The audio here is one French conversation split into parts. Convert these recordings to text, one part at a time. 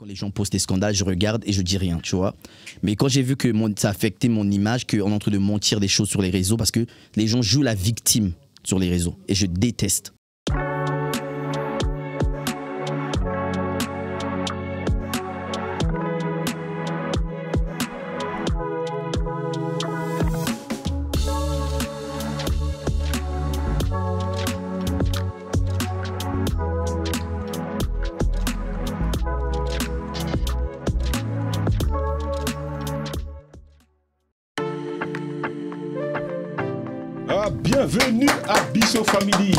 Quand les gens postent des scandales, je regarde et je dis rien, tu vois. Mais quand j'ai vu que ça affectait mon image, qu'on est en train de mentir des choses sur les réseaux, parce que les gens jouent la victime sur les réseaux. Et je déteste. Bienvenue à Bisso Family.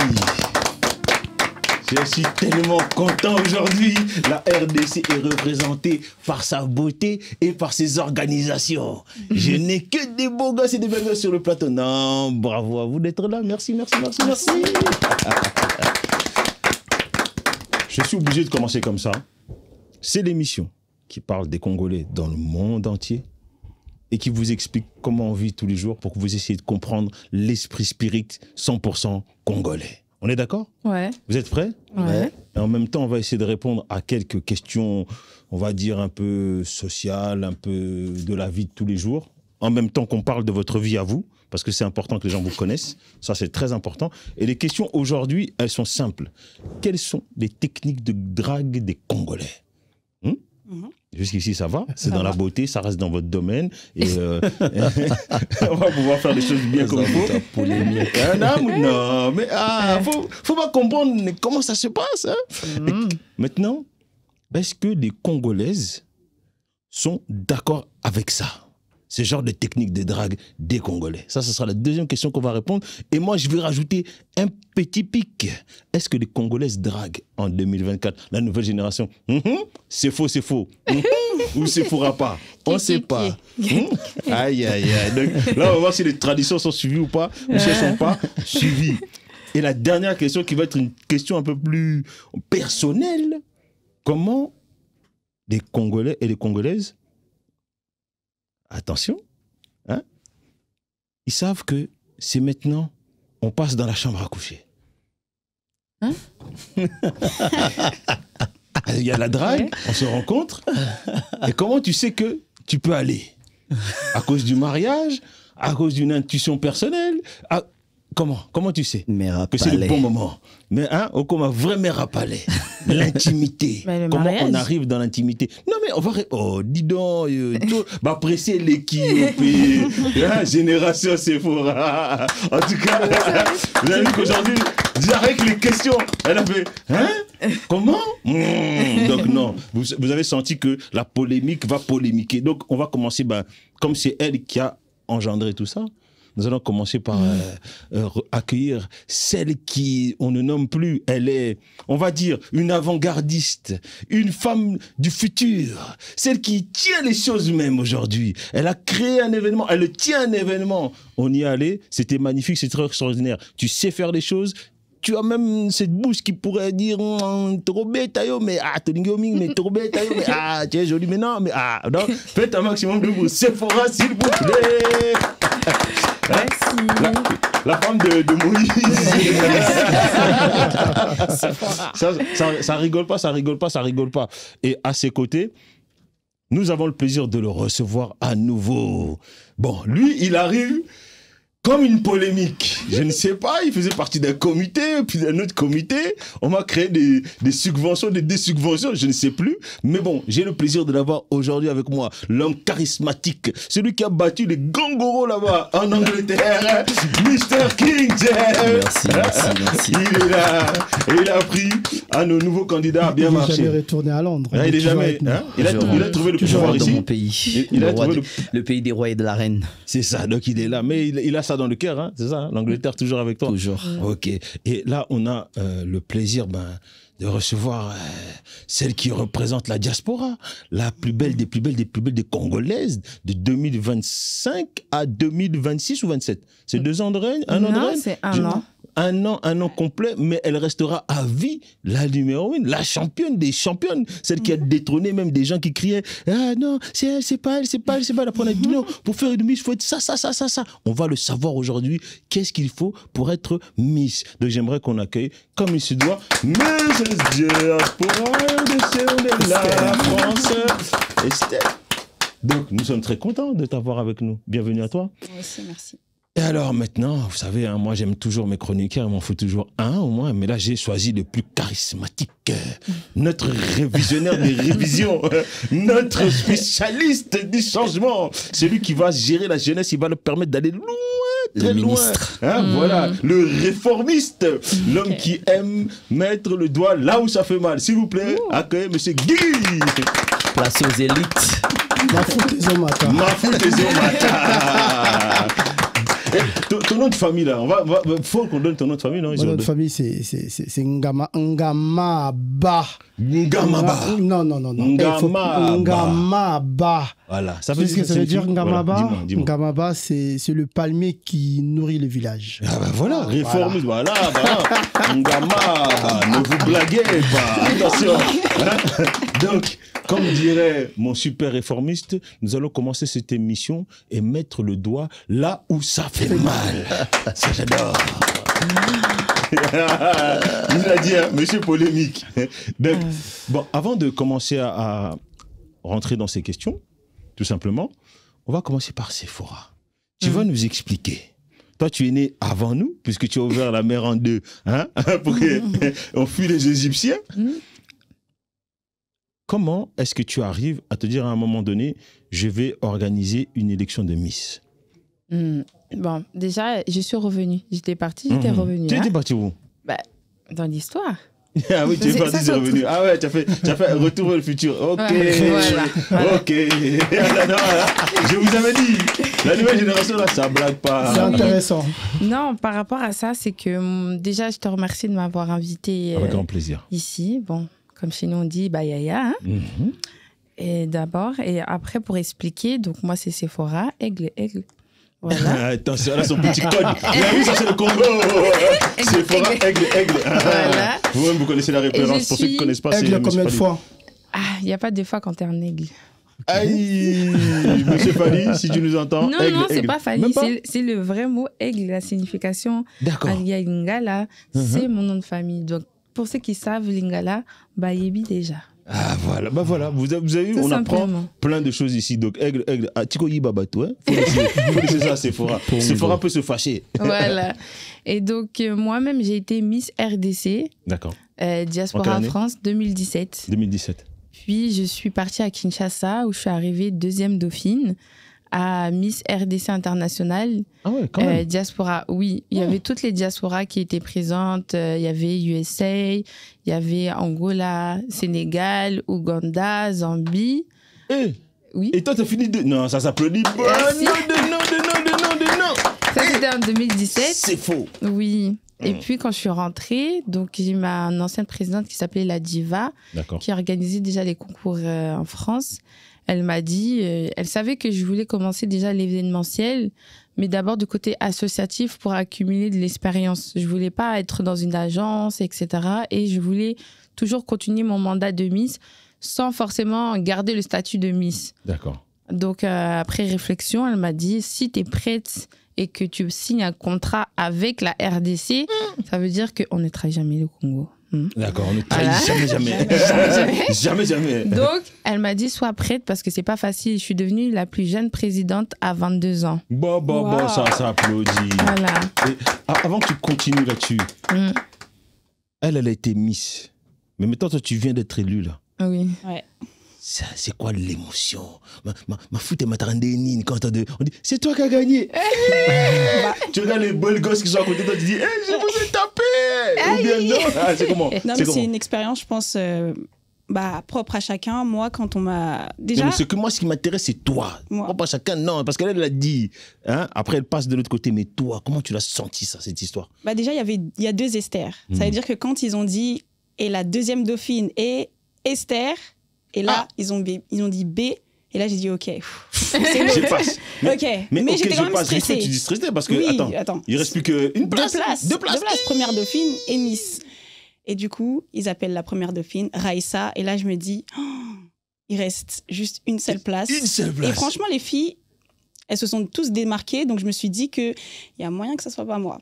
Je suis tellement content aujourd'hui. La RDC est représentée par sa beauté et par ses organisations. Je n'ai que des beaux gosses et des belles gosses sur le plateau. Non, bravo à vous d'être là. Merci. Je suis obligé de commencer comme ça. C'est l'émission qui parle des Congolais dans le monde entier et qui vous explique comment on vit tous les jours pour que vous essayiez de comprendre l'esprit spirit 100% congolais. On est d'accord ? Ouais. Vous êtes prêts ? Ouais. Et en même temps, on va essayer de répondre à quelques questions, on va dire un peu sociales, un peu de la vie de tous les jours. En même temps qu'on parle de votre vie à vous, parce que c'est important que les gens vous connaissent. Ça, c'est très important. Et les questions aujourd'hui, elles sont simples. Quelles sont les techniques de drague des Congolais ? Jusqu'ici, ça va. C'est dans la beauté, ça reste dans votre domaine. Et on va pouvoir faire des choses bien comme il faut. Non, mais faut pas comprendre comment ça se passe. Hein. Maintenant, est-ce que les Congolaises sont d'accord avec ça ? Ce genre de technique de drague des Congolais. Ça, ce sera la deuxième question qu'on va répondre. Et moi, je vais rajouter un petit pic. Est-ce que les Congolaises draguent en 2024 la nouvelle génération ? C'est faux. Ou c'est faux pas. On ne sait pas. Aïe. Donc là, on va voir si les traditions sont suivies ou pas, ou si elles ne sont pas suivies. Et la dernière question qui va être une question un peu plus personnelle. Comment les Congolais et les Congolaises, attention, hein, ils savent que c'est maintenant, on passe dans la chambre à coucher. Hein? Il y a la drague, on se rencontre, et comment tu sais que tu peux aller ? À cause du mariage ? À cause d'une intuition personnelle ? Comment tu sais que c'est le bon moment ? Mais Okoma, vrai mère à palais. L'intimité. Comment on arrive dans l'intimité ? Non mais on va... Oh, dis donc, bah presser l'équipe, génération Sephora. En tout cas, vous avez vu qu'aujourd'hui, direct les questions, elle a fait... Comment ? Donc non, vous avez senti que la polémique va polémiquer. Donc on va commencer, comme c'est elle qui a engendré tout ça, nous allons commencer par accueillir celle qui, on ne nomme plus, elle est, on va dire, une avant-gardiste, une femme du futur, celle qui tient les choses même aujourd'hui. Elle a créé un événement, elle tient un événement. On y est allé, c'était magnifique, c'était très extraordinaire. Tu sais faire les choses. Tu as même cette bouche qui pourrait dire trop bête, mais trop bête, mais tu es jolie, mais non, donc faites un maximum de bruit. Sephora, s'il vous plaît. Merci. La femme de Moïse. Ça rigole pas. Et à ses côtés, nous avons le plaisir de le recevoir à nouveau. Bon, lui, il arrive comme une polémique. Je ne sais pas, il faisait partie d'un comité, puis d'un autre comité. On m'a créé des subventions, des désubventions, je ne sais plus. Mais bon, j'ai le plaisir de l'avoir aujourd'hui avec moi. L'homme charismatique, celui qui a battu les Gangoro là-bas en Angleterre, Mr. King James. Merci. Il est là. Et il a appris à nos nouveaux candidats à bien marcher. Il n'est jamais retourné à Londres. Il est jamais. Il a trouvé le pouvoir ici. Dans mon pays. Il a trouvé le pays des rois et de la reine. C'est ça, donc il est là. Mais il a ça dans le cœur, hein, c'est ça, l'Angleterre toujours avec toi. Toujours. Ok. Et là, on a le plaisir de recevoir celle qui représente la diaspora, la plus belle des Congolaises de 2025 à 2026 ou 27. C'est 2 ans de règne, un an de règne. Non, c'est un an. un an complet, mais elle restera à vie la numéro 1, la championne des championnes, celle qui a détrôné même des gens qui criaient « Ah non, c'est elle, c'est pas elle, c'est pas elle, c'est pas elle. » Après on a dit « Non, pour faire une Miss, il faut être ça. » On va le savoir aujourd'hui, qu'est-ce qu'il faut pour être Miss. Donc j'aimerais qu'on accueille, comme il se doit, Mrs. Diaspora de la France, Esther. Donc nous sommes très contents de t'avoir avec nous. Bienvenue à toi. Moi aussi, merci. Et alors maintenant, vous savez, hein, moi j'aime toujours mes chroniqueurs, il m'en faut toujours un au moins, mais là j'ai choisi le plus charismatique, notre révisionnaire des révisions, notre spécialiste du changement, celui qui va gérer la jeunesse, il va le permettre d'aller loin, très loin. Hein, voilà, le réformiste, l'homme qui aime mettre le doigt là où ça fait mal. S'il vous plaît, accueillez monsieur Guy. Placé aux élites. Mafutezo Mata. Mafutezo Mata. Ton nom de famille là, faut qu'on donne ton nom de famille, non? Mon nom de famille c'est Ngamaba. Ngamaba. Non. Ngamaba. Voilà. Ça veut dire ce que ça veut dire Ngamaba. Voilà, dis-moi. Ngamaba, c'est le palmier qui nourrit le village. Ah bah voilà, réformiste, voilà. Ngamaba, ne vous blaguez pas, attention. Hein? Donc, comme dirait mon super réformiste, nous allons commencer cette émission et mettre le doigt là où ça fait mal. Ça, j'adore. Il a dit, hein, monsieur polémique. Donc, bon, avant de commencer à rentrer dans ces questions, tout simplement, on va commencer par Sephora. Tu vas nous expliquer. Toi, tu es né avant nous, puisque tu as ouvert la mer en deux, hein, pour qu'on fuit les Égyptiens. Comment est-ce que tu arrives à te dire à un moment donné, je vais organiser une élection de Miss? Bon, déjà, je suis revenue. J'étais partie, j'étais revenue. Tu étais partie où? Bah, dans l'histoire. Ah oui, tu es parti, tu es revenu. Ah ouais, tu as fait retour vers le futur. Ok. Voilà. Ok. Je vous avais dit, la nouvelle génération là, ça blague pas. C'est intéressant. Non, par rapport à ça, c'est que déjà, je te remercie de m'avoir invité avec grand plaisir. Ici. Bon, comme chez nous on dit, bah yaya. Hein. Et d'abord, et après pour expliquer, donc moi c'est Sephora, aigle. Voilà. Attention, là son petit code. Oui, ça c'est le Congo. Sephora, aigle. Voilà. Vous-même vous connaissez la référence. Pour ceux qui ne connaissent pas, c'est aigle combien de fois? Ah, il n'y a pas de fois quand t'es un aigle. Aïe, monsieur Fanny, si tu nous entends. Non, aigle, non, c'est aigle. pas Fanny, c'est le vrai mot aigle, la signification. D'accord. Alia Lingala, c'est mon nom de famille. Donc, pour ceux qui savent Lingala, bah Yebi déjà. Ah voilà, bah voilà, vous avez vu, on apprend plein de choses ici. Donc aigle, Tiko Yibabatou, hein. Faut laisser ça à Sephora. Sephora peut se fâcher. Voilà. Et donc moi-même j'ai été Miss RDC. D'accord. Diaspora France 2017. 2017. Puis je suis partie à Kinshasa où je suis arrivée deuxième dauphine à Miss RDC International. Ah ouais, quand même. Diaspora, oui. Il y avait toutes les diasporas qui étaient présentes. Il y avait USA, il y avait Angola, Sénégal, Ouganda, Zambie. Oui. Et toi, t'as fini de... Non, ça s'applaudit pas. Non. Ça, c'était en 2017. C'est faux. Oui. Et puis, quand je suis rentrée, donc j'ai ma ancienne présidente qui s'appelait la Diva, qui organisait déjà les concours en France. Elle m'a dit, elle savait que je voulais commencer déjà l'événementiel, mais d'abord du côté associatif pour accumuler de l'expérience. Je voulais pas être dans une agence, etc. Et je voulais toujours continuer mon mandat de Miss sans forcément garder le statut de Miss. D'accord. Donc, après réflexion, elle m'a dit, si tu es prête et que tu signes un contrat avec la RDC, ça veut dire qu'on ne trahit jamais le Congo. D'accord, on ne trahit jamais. Donc, elle m'a dit, sois prête parce que c'est pas facile. Je suis devenue la plus jeune présidente à 22 ans. Bon, ça applaudit. Voilà. Et, avant que tu continues là-dessus, elle a été Miss. Mais maintenant, toi, tu viens d'être élue là. Oui. Ouais. C'est quoi l'émotion? Ma foute est matrandénine quand on dit c'est toi qui as gagné. Tu regardes les beaux gosses qui sont à côté de toi, tu dis je vous ai tapé. Ou bien non. C'est comment? Non, mais c'est une expérience, je pense, propre à chacun. Moi, quand on m'a déjà. Non, mais ce qui m'intéresse, c'est toi. Propre à chacun, non, parce qu'elle l'a dit. Hein? Après, elle passe de l'autre côté. Mais toi, comment tu l'as senti ça, cette histoire? Déjà, il y a deux Esther. Ça veut dire que quand ils ont dit et la deuxième dauphine et Esther. Et là, ils ont dit B. Et là, j'ai dit, OK, c'est bon. Je passe. OK, mais j'étais quand même passe. stressée. Tu dis stressée parce que, oui, attends, il reste plus qu'une place. Deux places. Première dauphine et Miss. Et du coup, ils appellent la première dauphine Raïssa. Et là, je me dis, il reste juste une seule place. Une seule place. Et franchement, les filles, elles se sont tous démarquées. Donc, je me suis dit qu'il y a moyen que ce ne soit pas moi.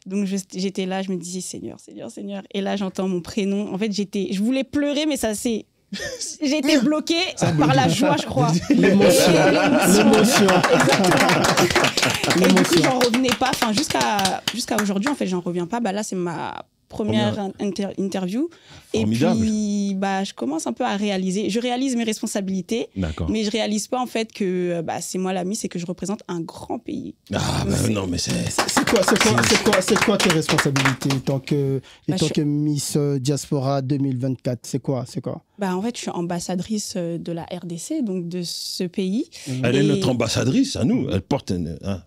Donc, j'étais là, je me disais, Seigneur. Et là, j'entends mon prénom. En fait, je voulais pleurer, mais ça s'est... J'étais bloquée par la joie, je crois. L'émotion. Et du coup, j'en revenais pas. Enfin, jusqu'à aujourd'hui, en fait, j'en reviens pas. Bah, là, c'est ma première interview. Formidable. Et puis, bah, je commence un peu à réaliser. Je réalise mes responsabilités. D'accord. Mais je réalise pas, en fait, que c'est moi la Miss et que je représente un grand pays. Ah, bah, non, mais c'est quoi tes responsabilités tant que Miss Diaspora 2024? C'est quoi? Bah, en fait, je suis ambassadrice de la RDC, donc de ce pays. Elle est notre ambassadrice à nous. Elle porte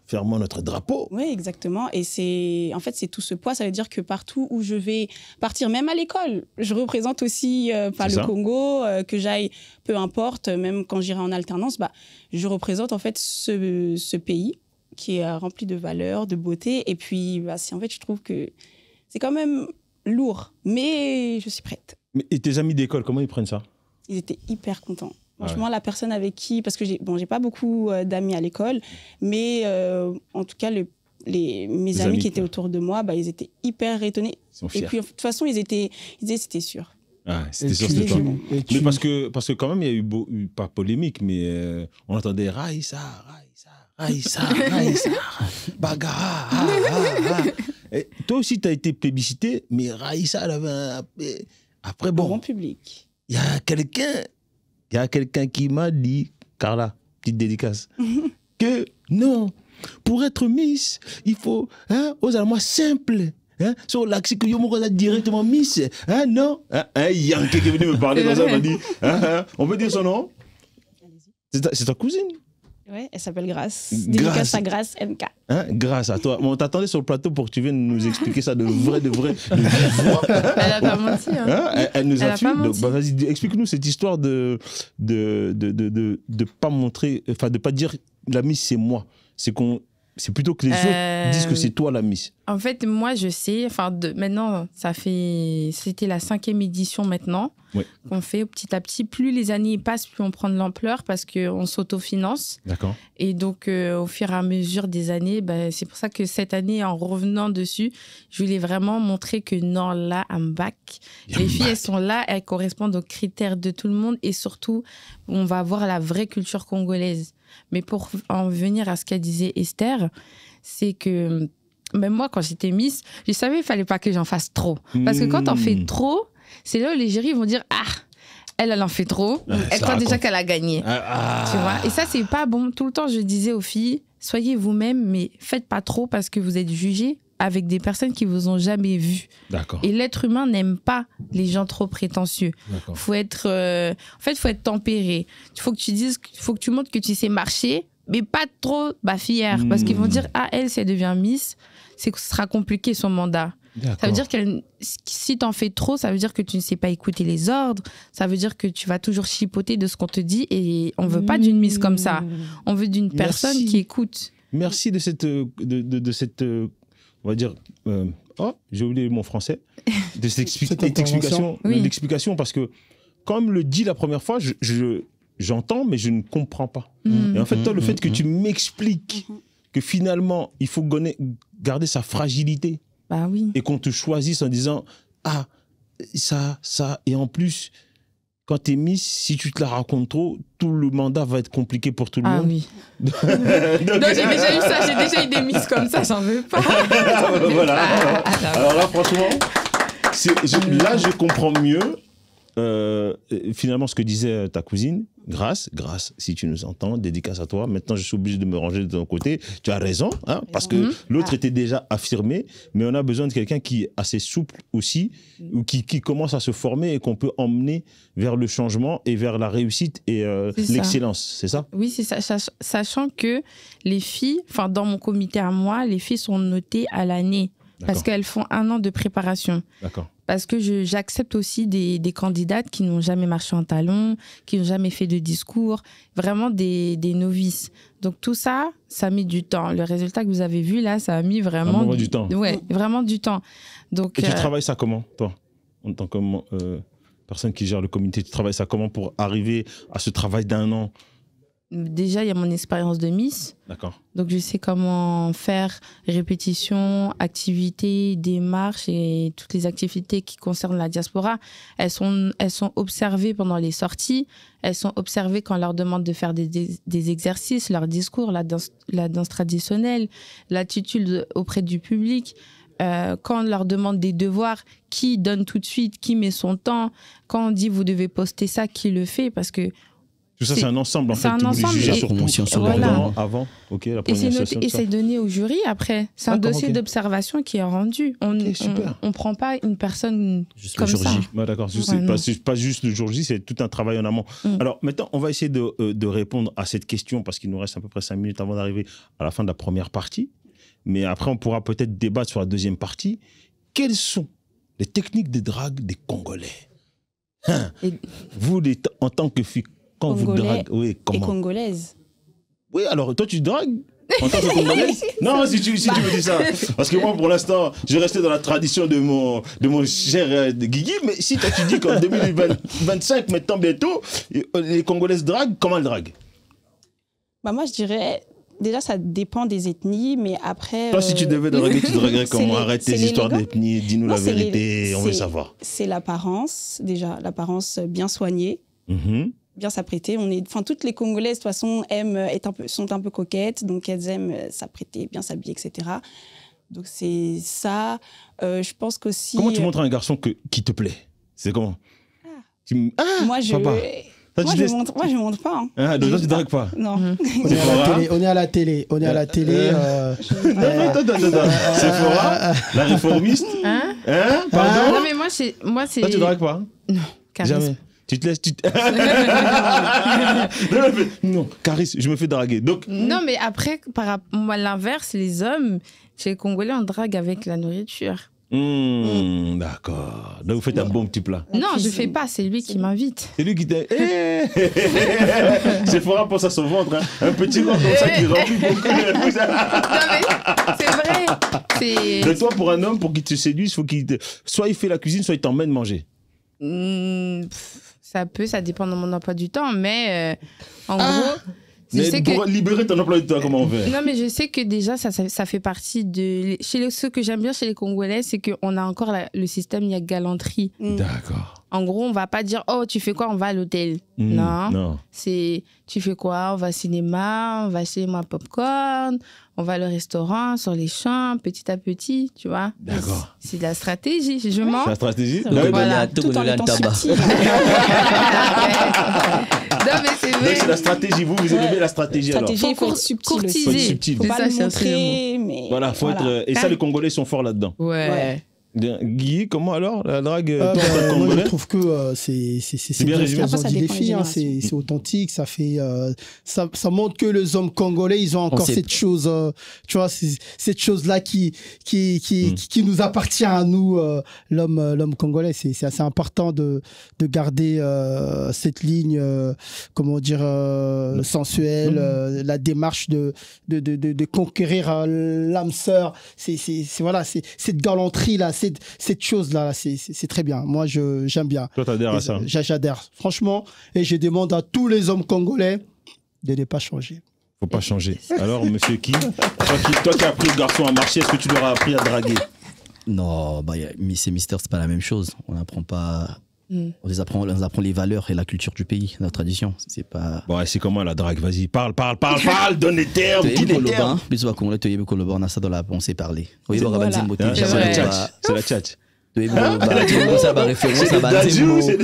fièrement notre drapeau. Oui, exactement. Et c'est tout ce poids. Ça veut dire que partout où je vais partir, même à l'école, je représente aussi le Congo, que j'aille, peu importe, même quand j'irai en alternance, je représente en fait ce pays qui est rempli de valeurs, de beauté. Et puis, en fait, je trouve que c'est quand même lourd, mais je suis prête. Et tes amis d'école, comment ils prennent ça? Ils étaient hyper contents. Franchement, la personne avec qui... Parce que j'ai pas beaucoup d'amis à l'école, mais en tout cas, mes amis qui étaient autour de moi, ils étaient hyper étonnés. Et puis, de toute façon, ils disaient c'était sûr. Ah, c'était sûr, c'était toi. Mais parce que quand même, il y a eu pas polémique, mais on entendait Raïssa, Bagara. Et toi aussi, tu as été plébiscité, mais Raïssa, elle avait après, bon public. Il y a quelqu'un qui m'a dit, Carla, petite dédicace, que non, pour être Miss, il faut, aux Allemands simple. Sur l'axe que Yomo a directement Miss. Non. Yankee qui est venu me parler comme ça, m'a dit, on peut dire son nom? C'est ta cousine? Oui, elle s'appelle Grace. Dédicace à Grace MK. Grâce à toi. On t'attendait sur le plateau pour que tu viennes nous expliquer ça de vrai. Elle n'a pas menti. Elle nous a pas donc, vas-y, explique-nous cette histoire de pas montrer, enfin de pas dire la Miss c'est moi. C'est plutôt que les autres disent que c'est toi la Miss. En fait, moi, je sais, maintenant, c'était la 5e édition maintenant, qu'on fait petit à petit. Plus les années passent, plus on prend de l'ampleur parce qu'on s'autofinance. D'accord. Et donc, au fur et à mesure des années, c'est pour ça que cette année, en revenant dessus, je voulais vraiment montrer que non, là, I'm back. Les filles, elles sont là, elles correspondent aux critères de tout le monde et surtout, on va voir la vraie culture congolaise. Mais pour en venir à ce qu'elle disait Esther, c'est que même moi, quand j'étais Miss, je savais qu'il ne fallait pas que j'en fasse trop. Parce que quand on fait trop, c'est là où les jurys vont dire « Ah, elle en fait trop. Elle croit déjà qu'elle a gagné. » Tu vois? Et ça, c'est pas bon. Tout le temps, je disais aux filles, soyez vous-même, mais faites pas trop parce que vous êtes jugées avec des personnes qui vous ont jamais vu. D'accord. Et l'être humain n'aime pas les gens trop prétentieux. Faut être, en fait, faut être tempéré. Il faut que tu dises, faut que tu montres que tu sais marcher, mais pas trop fière, parce qu'ils vont dire elle, si elle devient Miss, c'est que ce sera compliqué son mandat. Ça veut dire que si t'en fais trop, ça veut dire que tu ne sais pas écouter les ordres. Ça veut dire que tu vas toujours chipoter de ce qu'on te dit et on veut pas d'une Miss comme ça. On veut d'une personne qui écoute. Merci de cette on va dire, j'ai oublié mon français, de cette explication, parce que, comme le dit la première fois, j'entends, mais je ne comprends pas. Et en fait, toi, le fait que tu m'expliques que finalement, il faut garder sa fragilité, et qu'on te choisisse en disant, ça, et en plus, quand t'es Miss, si tu te la racontes trop, tout le mandat va être compliqué pour tout le monde. Oui. Donc j'ai déjà eu ça, j'ai déjà eu des Miss comme ça, j'en veux pas. Voilà. Alors là, franchement, là, je comprends mieux finalement ce que disait ta cousine. Grâce, si tu nous entends, dédicace à toi. Maintenant, je suis obligé de me ranger de ton côté. Tu as raison, parce que l'autre était déjà affirmé, mais on a besoin de quelqu'un qui est assez souple aussi, ou qui commence à se former et qu'on peut emmener vers le changement et vers la réussite et l'excellence. C'est ça? Oui, c'est ça. Sachant que les filles, dans mon comité à moi, les filles sont notées à l'année. Parce qu'elles font 1 an de préparation. D'accord. Parce que j'accepte aussi des candidates qui n'ont jamais marché en talons, qui n'ont jamais fait de discours, vraiment des novices. Donc tout ça, ça a mis du temps. Le résultat que vous avez vu là, ça a mis vraiment du temps. Ouais, vraiment du temps. Donc, et tu travailles ça comment, toi, en tant que personne qui gère le comité, tu travailles ça comment pour arriver à ce travail d'1 an? Déjà, il y a mon expérience de Miss. D'accord. Donc, je sais comment faire répétitions, activités, démarches et toutes les activités qui concernent la diaspora. Elles sont observées pendant les sorties. Elles sont observées quand on leur demande de faire des exercices, leur discours, la danse traditionnelle, l'attitude auprès du public. Quand on leur demande des devoirs, qui donne tout de suite, qui met son temps. Quand on dit vous devez poster ça, qui le fait? Parce que tout ça, c'est un ensemble, en fait. C'est un ensemble. Et avant, ok, la prononciation. Et c'est donné au jury après. C'est un dossier d'observation qui est rendu. On ne prend pas une personne juste comme ça. Bah, d'accord, c'est pas juste le jour J, c'est tout un travail en amont. Alors maintenant, on va essayer de répondre à cette question parce qu'il nous reste à peu près 5 minutes avant d'arriver à la fin de la première partie. Mais après, on pourra peut-être débattre sur la deuxième partie. Quelles sont les techniques de drague des Congolais? Vous, en tant que fille, quand vous draguez, oui, comment? Et congolaises. Oui, alors toi, tu dragues en tant que Congolaise? Non, si tu me dis ça. Parce que moi, pour l'instant, je restais dans la tradition de mon cher Guigui. Mais si toi, tu dis qu'en 2025, maintenant, bientôt, les Congolaises draguent, comment elles draguent? Bah, moi, je dirais... Déjà, ça dépend des ethnies, mais après... Toi, si tu devais draguer, tu draguerais comment? Arrête tes histoires d'ethnie, dis-nous la vérité, on veut savoir. C'est l'apparence, déjà, l'apparence bien soignée, bien s'apprêter. Toutes les Congolaises, de toute façon, sont un peu coquettes, donc elles aiment s'apprêter, bien s'habiller, etc. Donc c'est ça. Je pense qu'aussi... Comment tu montres à un garçon qui te plaît? C'est comment? Moi, je ne montre pas. Hein. Ah, donc toi, tu dragues pas? Non. On est à la télé. Sephora, la réformiste. Pardon? Non, mais moi, c'est... Toi, tu dragues pas? Non, carrément. Jamais. Tu te laisses... Non, Caris, je me fais draguer. Donc... Non, mais après, moi, l'inverse, les hommes, chez les Congolais, on drague avec la nourriture. D'accord. Donc vous faites un bon petit plat. Non, je ne fais pas, c'est lui qui m'invite. C'est lui qui t'a... Sephora pense à son ventre, hein. Un petit ventre comme ça qui remplit beaucoup de... Non mais c'est vrai. De toi, pour un homme, pour qu'il te séduise, faut soit il fait la cuisine, soit il t'emmène manger. Ça dépend de mon emploi du temps, mais en gros... Mais pour libérer ton emploi du temps, comment on fait? Non, mais je sais que déjà, ça fait partie de... Ce que j'aime bien chez les Congolais, c'est qu'on a encore le système, il y a galanterie. D'accord. En gros, on va pas dire, oh, tu fais quoi? On va à l'hôtel. Non. C'est, tu fais quoi? On va au cinéma, on va chez moi popcorn, on va au restaurant, sur les champs, petit à petit, tu vois. D'accord. C'est de la stratégie, je mens. C'est la stratégie? Voilà. Tout en étant subtil. Non, mais c'est vrai. Donc c'est la stratégie. Vous aimez la stratégie alors? Il faut être subtil aussi. Faut être subtil. Faut pas le montrer, mais... Voilà, faut être... Et ça, les Congolais sont forts là-dedans. Ouais. Guy, comment alors la drague? Moi, je trouve que c'est bien résumé. ce qu'elles ont dit les filles, hein, c'est authentique, ça fait ça montre que les hommes congolais, ils ont encore cette chose, tu vois, cette chose là qui nous appartient à nous, l'homme congolais. C'est assez important de garder cette ligne, comment dire, sensuelle, la démarche de conquérir l'âme sœur. C'est voilà, c'est cette galanterie là. Cette chose-là, c'est très bien. Moi, j'aime bien. Toi, t'adhères à ça? J'adhère, franchement. Et je demande à tous les hommes congolais de ne pas changer. Faut pas changer. Alors, monsieur qui toi qui as appris le garçon à marcher, est-ce que tu leur as appris à draguer? Non, Miss et Mister, c'est pas la même chose. On n'apprend pas... On les apprend les valeurs et la culture du pays, la tradition. C'est pas. Bon, c'est comment la drague? Vas-y, parle, donne les termes. Dis les termes. Plus souvent qu'on on a ça dans la pensée parler. Oui, c'est la tchatch. C'est la référence à Banzembo. C'est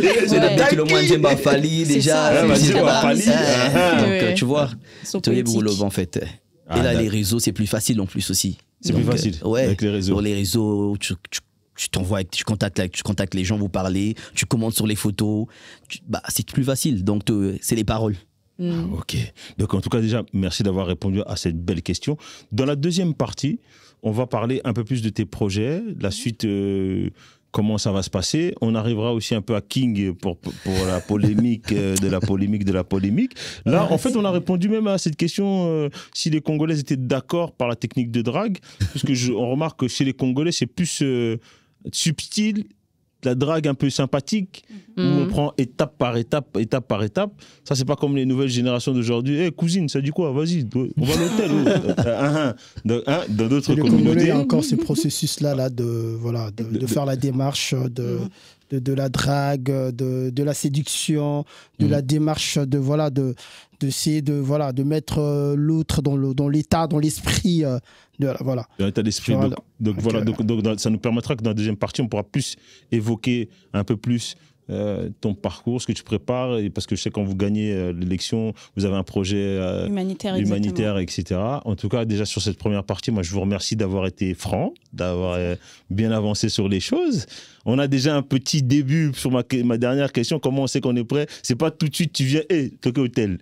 le moins Djemba Fali déjà. Donc tu vois, en fait. Et là, les réseaux, c'est plus facile en plus aussi. C'est plus facile avec les réseaux. Sur les réseaux, tu contactes les gens, vous parlez, tu commentes sur les photos, c'est plus facile. Donc, c'est les paroles. Ok. Donc, en tout cas, déjà, merci d'avoir répondu à cette belle question. Dans la deuxième partie, on va parler un peu plus de tes projets, la suite comment ça va se passer. On arrivera aussi un peu à King pour la polémique de la polémique. Là, en fait, on a répondu même à cette question si les Congolais étaient d'accord par la technique de drague. Parce que on remarque que chez les Congolais, c'est plus subtil, la drague un peu sympathique, où on prend étape par étape. Ça, c'est pas comme les nouvelles générations d'aujourd'hui. Hey, cousine, ça dit quoi? Vas-y, on va à l'hôtel. Dans d'autres communautés. Il y a encore ce processus-là de faire la démarche de la drague, de la séduction, de la démarche d'essayer de mettre l'autre dans l'état, dans l'esprit. Dans l'état d'esprit. Donc, ça nous permettra que dans la deuxième partie, on pourra plus évoquer un peu plus ton parcours, ce que tu prépares, parce que je sais quand vous gagnez l'élection, vous avez un projet humanitaire, etc. En tout cas, déjà sur cette première partie, moi je vous remercie d'avoir été franc, d'avoir bien avancé sur les choses. On a déjà un petit début sur ma dernière question. Comment on sait qu'on est prêt? C'est pas tout de suite, tu viens, Tokyo Hotel.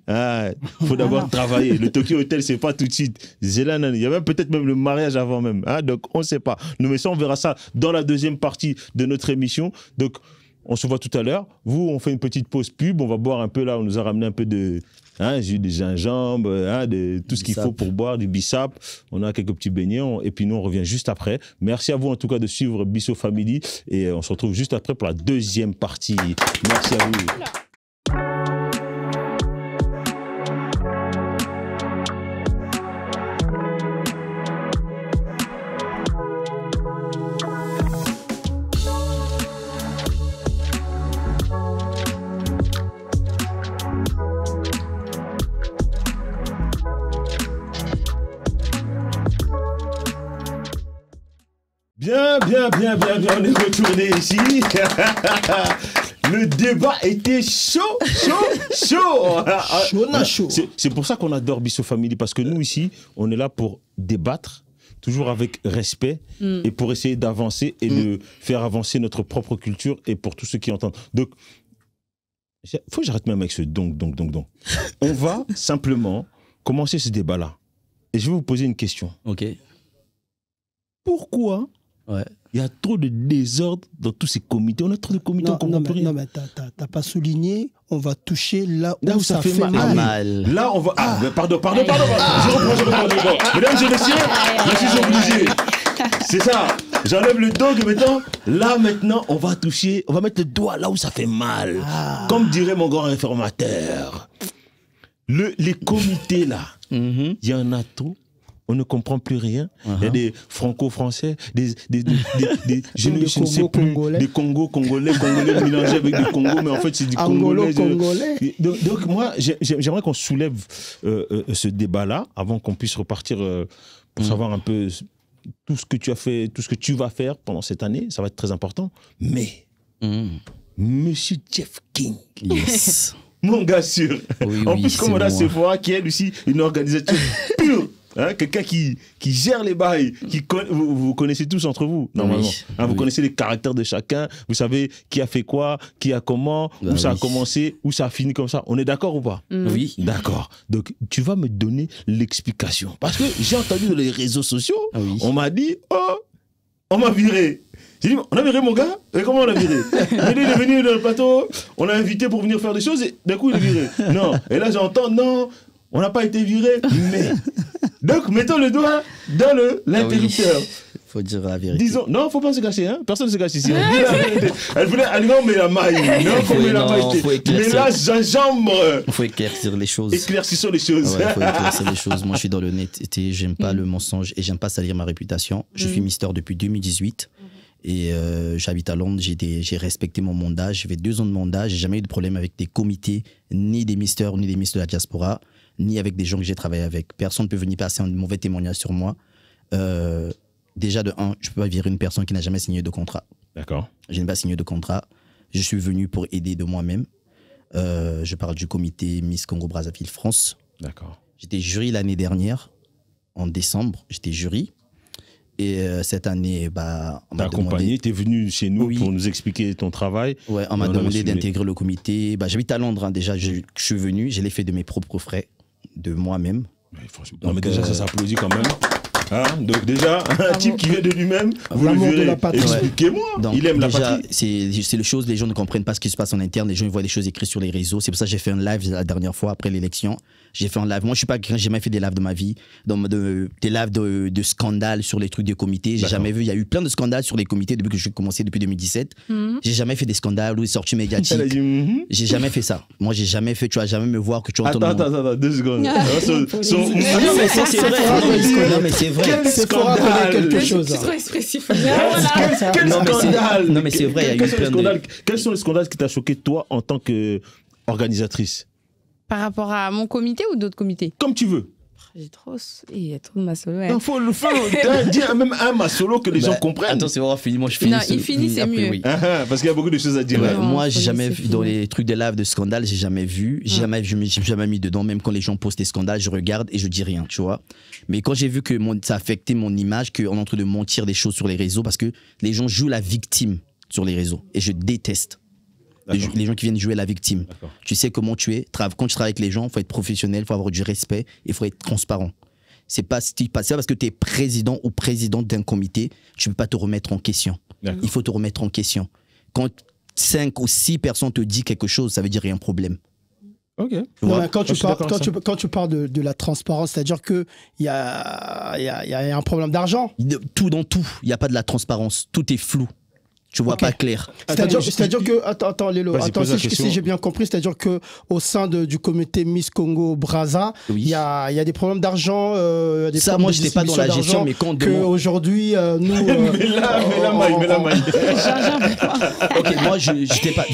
Faut d'abord travailler. Le Tokyo Hotel, c'est pas tout de suite. Il y avait peut-être même le mariage avant même. Donc on sait pas. Mais ça, on verra ça dans la deuxième partie de notre émission. Donc, on se voit tout à l'heure. Vous, on fait une petite pause pub. On va boire un peu là. On nous a ramené un peu de jus de gingembre, de tout ce qu'il faut pour boire, du bissap. On a quelques petits beignets. Et puis nous, on revient juste après. Merci à vous en tout cas de suivre Bissot Family. Et on se retrouve juste après pour la deuxième partie. Merci à vous. Bien, on est retourné ici. Le débat était chaud. C'est pour ça qu'on adore Bissot Family, parce que nous ici, on est là pour débattre, toujours avec respect, et pour essayer d'avancer et de faire avancer notre propre culture, et pour tous ceux qui entendent. Donc, il faut que j'arrête même avec ce donc. On va simplement commencer ce débat-là. Et je vais vous poser une question. Ok. Pourquoi il y a trop de désordre dans tous ces comités? On a trop de comités, on comprend plus rien. Non, mais t'as pas souligné, on va toucher là où ça fait mal. Là, on va... pardon. Je reprends. Mesdames et messieurs, je suis obligé. C'est ça. J'enlève le dog maintenant. Là, maintenant, on va toucher, on va mettre le doigt là où ça fait mal. Comme dirait mon grand réformateur. Les comités, là, il y en a trop. On ne comprend plus rien. Il y a des franco-français, je ne sais plus, des Congolais mélangés avec des Congos, mais en fait, c'est du Congolais. Donc, moi, j'aimerais qu'on soulève ce débat-là, avant qu'on puisse repartir pour savoir un peu tout ce que tu as fait, tout ce que tu vas faire pendant cette année. Ça va être très important. Mais, Monsieur Jeff King. Yes. Mon gars sûr. En plus, comme on a Sephora, qui est aussi une organisation pure. Quelqu'un qui gère les bails, vous connaissez tous entre vous, normalement. Vous connaissez les caractères de chacun, vous savez qui a fait quoi, qui a comment, où ça a commencé, où ça a fini comme ça. On est d'accord ou pas? Oui. D'accord. Donc, tu vas me donner l'explication. Parce que j'ai entendu dans les réseaux sociaux, on m'a dit, on m'a viré. J'ai dit, on a viré mon gars? Et comment on a viré? Il est venu dans le plateau, on l'a invité pour venir faire des choses, et d'un coup, il est viré. Non. Et là, j'entends, non, on n'a pas été viré, mais... Donc, mettons le doigt dans l'interrupteur. Faut dire la vérité. Disons, non, il ne faut pas se cacher, hein. Personne ne se cache ici. Elle voulait, non, mais la maille. Non, faut mettre la maille. Mais là, gingembre. Il faut éclaircir les choses. Éclaircissons les choses. Il faut éclaircir les choses. Moi, je suis dans l'honnêteté, j'aime pas le mensonge et j'aime pas salir ma réputation. Je suis Mister depuis 2018. Et j'habite à Londres, j'ai respecté mon mandat, j'ai fait 2 ans de mandat, j'ai jamais eu de problème avec des comités, ni des misters, ni des miss de la diaspora, ni avec des gens que j'ai travaillé avec. Personne ne peut venir passer un mauvais témoignage sur moi. Déjà, de 1, je ne peux pas virer une personne qui n'a jamais signé de contrat. D'accord. Je n'ai pas signé de contrat. Je suis venu pour aider de moi-même. Je parle du comité Miss Congo-Brazzaville France. D'accord. J'étais jury l'année dernière, en décembre, j'étais jury. Et cette année, on m'a accompagné, tu es venu chez nous pour nous expliquer ton travail. Ouais, on m'a demandé d'intégrer le comité. J'habite à Londres, déjà, je suis venu, je l'ai fait de mes propres frais, de moi-même. Mais déjà, ça s'applaudit quand même. Hein, donc déjà, un type qui vient de lui-même, vous le verrez. Expliquez-moi. Donc, il aime déjà, la patrie. C'est les choses, les gens ne comprennent pas ce qui se passe en interne. Les gens ils voient des choses écrites sur les réseaux. C'est pour ça que j'ai fait un live la dernière fois après l'élection. J'ai fait un live. Moi, je suis pas, j'ai jamais fait des lives de ma vie, des lives de scandales sur les trucs des comités. J'ai jamais vu. Il y a eu plein de scandales sur les comités depuis que j'ai commencé depuis 2017. J'ai jamais fait des scandales ou des sorties médiatiques. J'ai jamais fait ça. Moi, j'ai jamais fait. Tu vas jamais me voir que tu entends. Attends, 2 secondes. Non, mais c'est vrai. Quel scandale. Quelque chose. C'est trop expressif. Quel scandale. Non, mais c'est vrai. Quels sont les scandales qui t'ont choqué toi en tant qu'organisatrice? Par rapport à mon comité ou d'autres comités? Comme tu veux. J'ai trop... Il y a trop de ma solo. Il faut le faire. Dis même un ma solo que les gens comprennent. Attends, c'est vraiment fini. Moi, je finis. Non, il finit, c'est mieux. Oui. Parce qu'il y a beaucoup de choses à dire. Ouais, moi, j'ai jamais vu dans les trucs de live de scandale, j'ai jamais vu. Je me suis jamais mis dedans. Même quand les gens postent des scandales, je regarde et je dis rien, tu vois. Mais quand j'ai vu que ça affectait mon image, qu'on est en train de mentir des choses sur les réseaux, parce que les gens jouent la victime sur les réseaux. Et je déteste. Les gens qui viennent jouer la victime. Tu sais comment tu es. Quand tu travailles avec les gens, il faut être professionnel, il faut avoir du respect, il faut être transparent. C'est pas parce que tu es président ou présidente d'un comité, tu ne peux pas te remettre en question. Il faut te remettre en question. Quand 5 ou 6 personnes te disent quelque chose, ça veut dire qu'il y a un problème. Ok. Quand tu parles de la transparence, c'est-à-dire qu'il y a un problème d'argent. Tout dans tout. Il n'y a pas de la transparence. Tout est flou. Tu vois pas clair. C'est-à-dire que, attends Lélo, si j'ai bien compris, c'est-à-dire qu'au sein du comité Miss Congo Brazza, il y a des problèmes d'argent. Ça, moi, je n'étais pas dans la gestion, mais quand on demande. Qu'aujourd'hui, nous. Mets la main. Ok, moi, je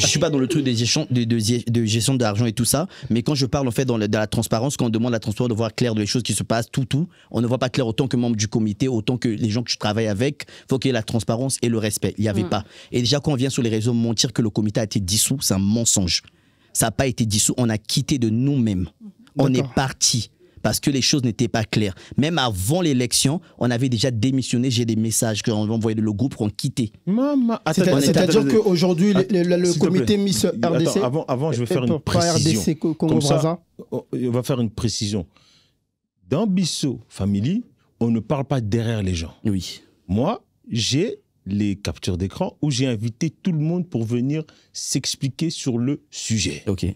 suis pas dans le truc de gestion d'argent et tout ça, mais quand je parle en fait dans la transparence, quand on demande la transparence, de voir clair les choses qui se passent, tout, on ne voit pas clair autant que membre du comité, autant que les gens que je travaille avec. Il faut qu'il y ait la transparence et le respect. Il n'y avait pas. Et déjà, quand on vient sur les réseaux mentir que le comité a été dissous, c'est un mensonge. Ça n'a pas été dissous, on a quitté de nous-mêmes. On est parti parce que les choses n'étaient pas claires. Même avant l'élection, on avait déjà démissionné. J'ai des messages que on envoyé le groupe pour quitter. C'est-à-dire qu'aujourd'hui, le comité Miss RDC... Avant, je vais faire une précision. RDC Congo Brazza. On va faire une précision. Dans Bissau Family, on ne parle pas derrière les gens. Oui. Moi, j'ai les captures d'écran où j'ai invité tout le monde pour venir s'expliquer sur le sujet. Ok.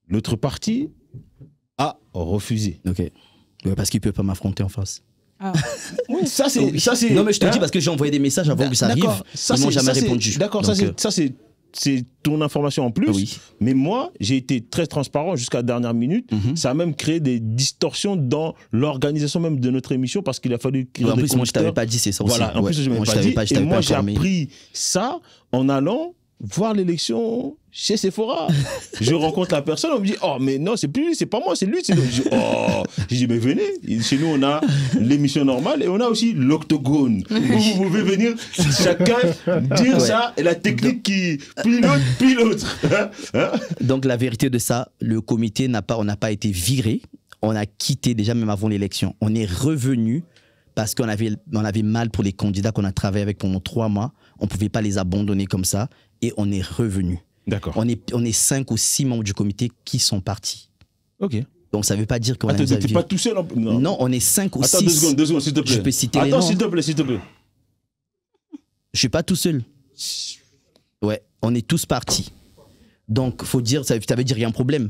L'autre partie a refusé. Ok. Ouais, parce qu'il ne peut pas m'affronter en face. Ah. Oui, ça c'est. Non mais je te dis parce que j'ai envoyé des messages avant que ça arrive. Ils m'ont jamais répondu. D'accord, ça c'est ton information en plus. Oui. Mais moi, j'ai été très transparent jusqu'à la dernière minute. Ça a même créé des distorsions dans l'organisation même de notre émission parce qu'il a fallu... En plus, moi, je t'avais pas dit, c'est ça aussi. Voilà, en plus, je ne t'avais pas dit. Et moi, j'ai appris ça en allant voir l'élection chez Sephora. Je rencontre la personne, on me dit « Oh, mais non, c'est plus lui, c'est pas moi, c'est lui. » Je dis « Oh !» Je dis « Mais venez, chez nous, on a l'émission normale et on a aussi l'octogone. Où vous pouvez venir, chacun dire ça et la technique qui puis l'autre. Donc, la vérité de ça, le comité on n'a pas été viré. On a quitté déjà même avant l'élection. On est revenu parce qu'on avait mal pour les candidats qu'on a travaillé avec pendant 3 mois. On ne pouvait pas les abandonner comme ça. Et on est revenu. D'accord. On est 5 ou 6 membres du comité qui sont partis. Ok. Donc ça ne veut pas dire qu'on a... Attends, t'es pas tout seul non, on est 5 ou 6. Attends 2 secondes, s'il te plaît. Je peux citer les noms. Attends, s'il te plaît. Je suis pas tout seul. Ouais, on est tous partis. Donc, faut dire, ça veut dire qu'il y a un problème.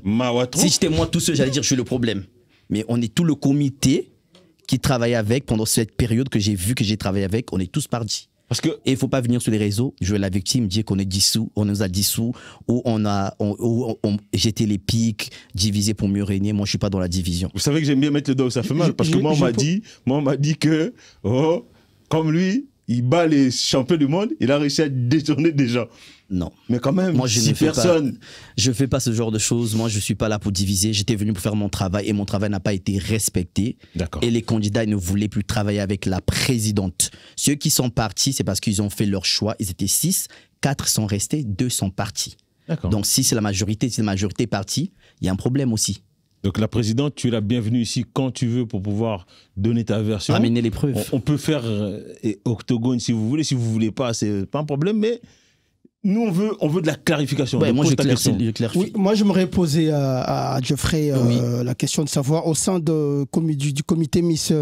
Si j'étais moi tout seul, j'allais dire je suis le problème. Mais on est tout le comité qui travaille avec, pendant cette période que j'ai vu que j'ai travaillé avec, on est tous partis. Et il ne faut pas venir sur les réseaux, jouer la victime, dire qu'on est dissous, on nous a dissous, ou on jeté les pics, divisé pour mieux régner. Moi, je ne suis pas dans la division. Vous savez que j'aime bien mettre le doigt où ça fait mal, parce que moi, on m'a dit que, comme lui, il bat les champions du monde, il a réussi à détourner des gens. Non. Mais quand même, moi, je ne fais pas ce genre de choses. Moi, je ne suis pas là pour diviser. J'étais venu pour faire mon travail et mon travail n'a pas été respecté. D'accord. Et les candidats ils ne voulaient plus travailler avec la présidente. Ceux qui sont partis, c'est parce qu'ils ont fait leur choix. Ils étaient 6, 4 sont restés, 2 sont partis. D'accord. Donc, si la majorité est partie, il y a un problème aussi. Donc la présidente, tu es la bienvenue ici quand tu veux pour pouvoir donner ta version. Amener les preuves. On peut faire octogone si vous voulez. Si vous ne voulez pas, c'est pas un problème. Mais Nous, on veut de la clarification. Ouais, moi, je clarifie. Oui, moi, j'aimerais poser à Geoffrey la question de savoir, au sein du comité Miss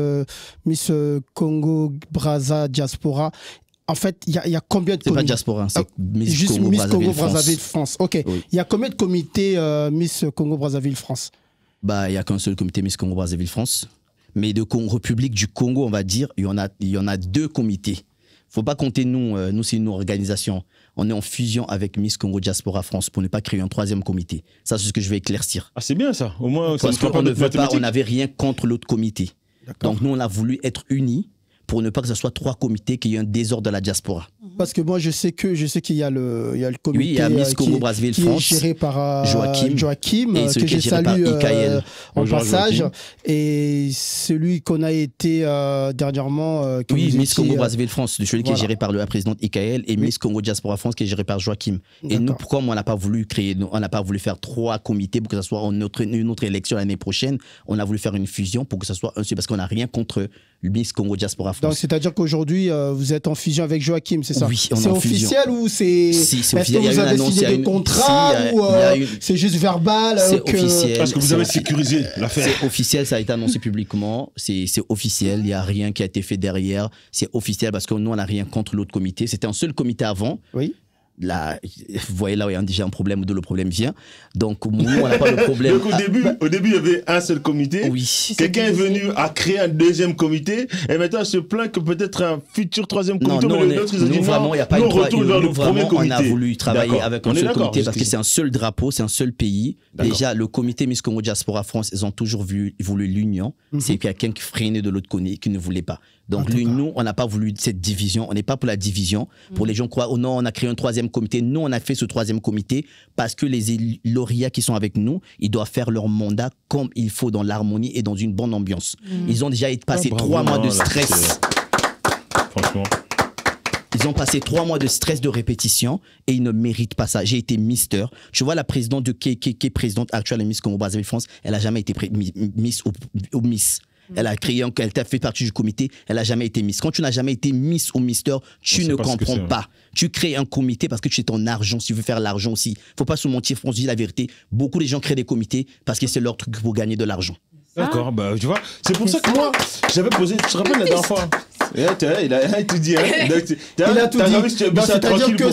Congo Brazza Diaspora, en fait, il y a combien de comités? C'est pas Diaspora, c'est Miss Congo Brazzaville France. Ok. Il y a combien de comités Miss Congo Brazzaville France? Bah, il n'y a qu'un seul comité Miss Congo Brazzaville France. Mais de République du Congo, on va dire, il y en a 2 comités. Faut pas compter nous c'est une organisation. On est en fusion avec Miss Congo Diaspora France pour ne pas créer un 3e comité. Ça, c'est ce que je vais éclaircir. Ah, c'est bien ça. Au moins, parce qu'on ne veut pas, on n'avait rien contre l'autre comité. Donc nous, on a voulu être unis pour ne pas que ce soit 3 comités, qu'il y ait un désordre de la diaspora. Parce que moi, je sais qu'il y a le comité oui, il y a Miss Congo Brazzaville France, qui est géré par Joachim et que je salue en passage. Joachim. Et celui qu'on a été dernièrement... oui, Miss Congo Brazzaville France, celui qui est géré par la présidente Ikaël, et Miss Congo Diaspora France qui est géré par Joachim. Et nous, pourquoi on n'a pas voulu faire 3 comités pour que ce soit une autre élection l'année prochaine? On a voulu faire une fusion pour que ce soit un seul, parce qu'on n'a rien contre Miss Congo Diaspora France. Donc, c'est-à-dire qu'aujourd'hui, vous êtes en fusion avec Joachim, c'est ça? Oui, on c'est officiel ou c'est... Si, c'est officiel. Est-ce que vous avez signé des contrats ou c'est juste verbal? C'est officiel. Parce que vous avez sécurisé l'affaire. C'est officiel, ça a été annoncé publiquement. C'est officiel, il n'y a rien qui a été fait derrière. C'est officiel parce que nous, on n'a rien contre l'autre comité. C'était un seul comité avant. Oui. Là, vous voyez là où il y a déjà un problème, d'où le problème vient. Donc, nous, on n'a pas de problème. Donc, au début, il y avait un seul comité. Oui. Quelqu'un est venu à créer un 2e comité. Et maintenant, il se plaint que peut-être un futur 3e comité. Non, nous, vraiment, il n'y a pas une premier comité. On a voulu travailler avec un seul comité parce que c'est un seul drapeau, c'est un seul pays. Déjà, le comité Miss Congo Diaspora France, ils ont toujours voulu l'union. C'est quelqu'un qui freinait de l'autre côté, qui ne voulait pas. Donc, nous, on n'a pas voulu cette division. On n'est pas pour la division. Pour les gens qui croient, oh non, on a créé un 3e comité. Nous, on a fait ce 3e comité parce que les lauréats qui sont avec nous, ils doivent faire leur mandat comme il faut dans l'harmonie et dans une bonne ambiance. Ils ont déjà passé 3 mois de stress. Franchement. Ils ont passé 3 mois de stress de répétition et ils ne méritent pas ça. J'ai été mister. Tu vois, la présidente qui est présidente actuelle de Miss Congo Brazzaville France, elle n'a jamais été Miss ou Miss. Elle a créé, elle a fait partie du comité, elle n'a jamais été Miss. Quand tu n'as jamais été Miss ou Mister, tu ne comprends pas. Tu crées un comité parce que tu es ton argent, si tu veux faire l'argent aussi. Il ne faut pas se mentir, on se dit la vérité. Beaucoup de gens créent des comités parce que c'est leur truc pour gagner de l'argent. D'accord, bah tu vois, c'est pour ça que moi, j'avais posé, tu te rappelles la dernière fois? Il a tout dit. Hein. Il a tout dit. C'est-à-dire que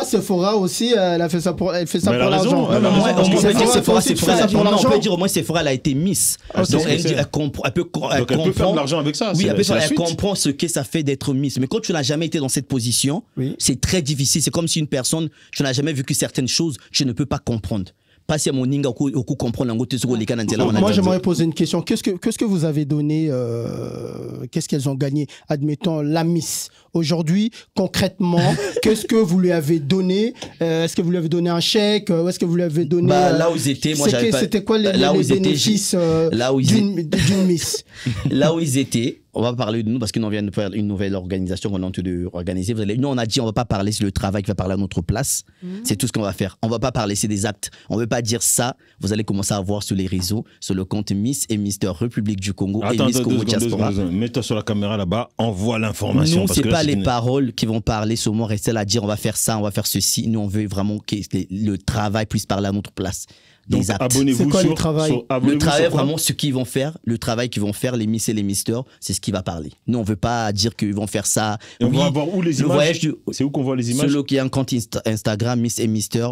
Sephora aussi, elle fait ça pour l'argent. Sephora, on peut dire au moins Sephora, elle a été Miss. Donc elle peut faire de l'argent avec ça. Oui, elle comprend ce que ça fait d'être Miss. Mais quand tu n'as jamais été dans cette position, c'est très difficile. C'est comme si une personne, tu n'as jamais vécu certaines choses, tu ne peux pas comprendre. Pas si mon ninga au coup comprendre moi j'aimerais poser une question. Qu'est-ce que vous avez donné, qu'est-ce qu'elles ont gagné, admettons la Miss aujourd'hui concrètement? Qu'est-ce que vous lui avez donné? Est-ce que vous lui avez donné un chèque? Est-ce que vous lui avez donné là où ils étaient, moi j'avais pas... C'était quoi les bénéfices d'une Miss? Là où ils étaient, on va parler de nous parce qu'on vient de faire une nouvelle organisation qu'on est en train d'organiser. Nous, on a dit on va pas parler, c'est le travail qui va parler à notre place. C'est tout ce qu'on va faire. On va pas parler, c'est des actes. On veut pas dire ça. Vous allez commencer à voir sur les réseaux, sur le compte Miss et Mister République du Congo et Miss Congo Diaspora. Mets-toi sur la caméra là-bas, envoie l'information. Nous, c'est pas les paroles qui vont parler, seulement rester là à dire on va faire ça, on va faire ceci. Nous, on veut vraiment que le travail puisse parler à notre place. Donc abonnez-vous sur le travail. Le travail, vraiment, ce qu'ils vont faire, le travail qu'ils vont faire, les Miss et les Misters, c'est ce qui va parler. Nous, on veut pas dire qu'ils vont faire ça. Et on va voir où les images. C'est où qu'on voit les images? Celui qui a un compte Instagram, Miss et Mister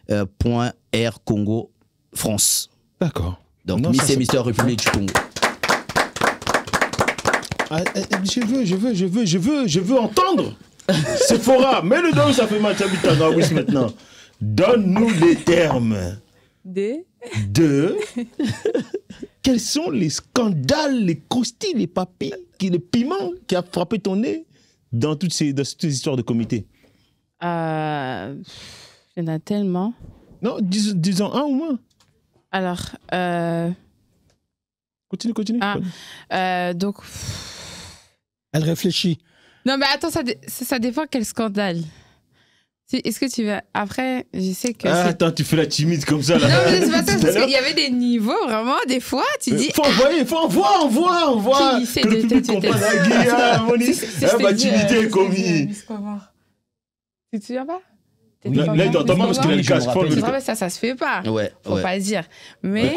.r Congo France. D'accord. Donc Miss et Mister République du Congo. Je veux entendre. Sephora, mets-le dans où ça fait mal, t'habites à Gawis maintenant. Donne-nous les termes. De quels sont les scandales, les croustilles, les papilles, les piments qui a frappé ton nez dans toutes ces histoires de comité? Il y en a tellement. Non, disons un ou moins. Alors, continue. Donc, elle réfléchit. Non, mais attends, ça dépend quel scandale. Est-ce que tu vas... Après, je sais que... attends, tu fais la timide comme ça, là. Non, mais c'est pas ça, parce qu'il y avait des niveaux, vraiment, des fois, tu dis... Faut envoyer, envoie que le public comprenne. Ma timidité est commis. Tu te souviens pas? Là, il t'entend pas parce qu'il a le casque. Ça se fait pas. Faut pas le dire. Mais.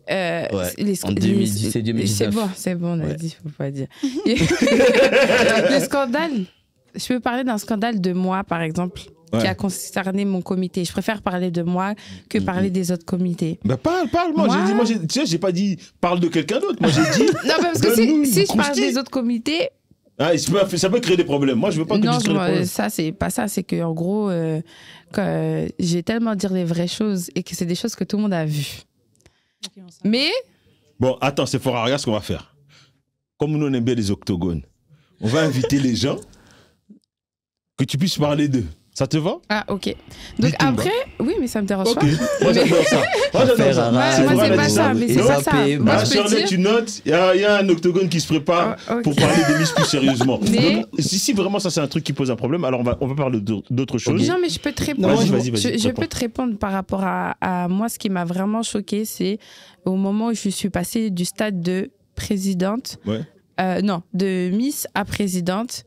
En 2010 et 2019. C'est bon, on a dit, faut pas dire. Le scandale, je peux parler d'un scandale de moi, par exemple, qui a concerné mon comité. Je préfère parler de moi que parler des autres comités. Bah parle. J'ai pas dit parle de quelqu'un d'autre. Moi, j'ai dit. Non, parce que si je parle des autres comités. Ça peut créer des problèmes. Moi, je veux pas que tu crées des problèmes. Ça, c'est pas ça. C'est qu'en gros, j'ai tellement dire les vraies choses et que c'est des choses que tout le monde a vues. Mais. Bon, attends, c'est fort. Regarde ce qu'on va faire. Comme nous, on aime bien les octogones, on va inviter les gens que tu puisses parler d'eux. Ça te va? Ah, ok. Donc après, oui, mais ça me dérange pas. Moi, j'adore ça. Moi, c'est pas ça. Mais c'est pas ça. Moi, Charlotte, tu notes, il y a un octogone qui se prépare pour parler des Miss plus sérieusement. Mais... Si vraiment ça, c'est un truc qui pose un problème, alors on va parler d'autres choses. Non, mais je peux te répondre. Vas-y. Je peux te répondre par rapport à moi. Ce qui m'a vraiment choquée, c'est au moment où je suis passée du stade de présidente, de Miss à présidente.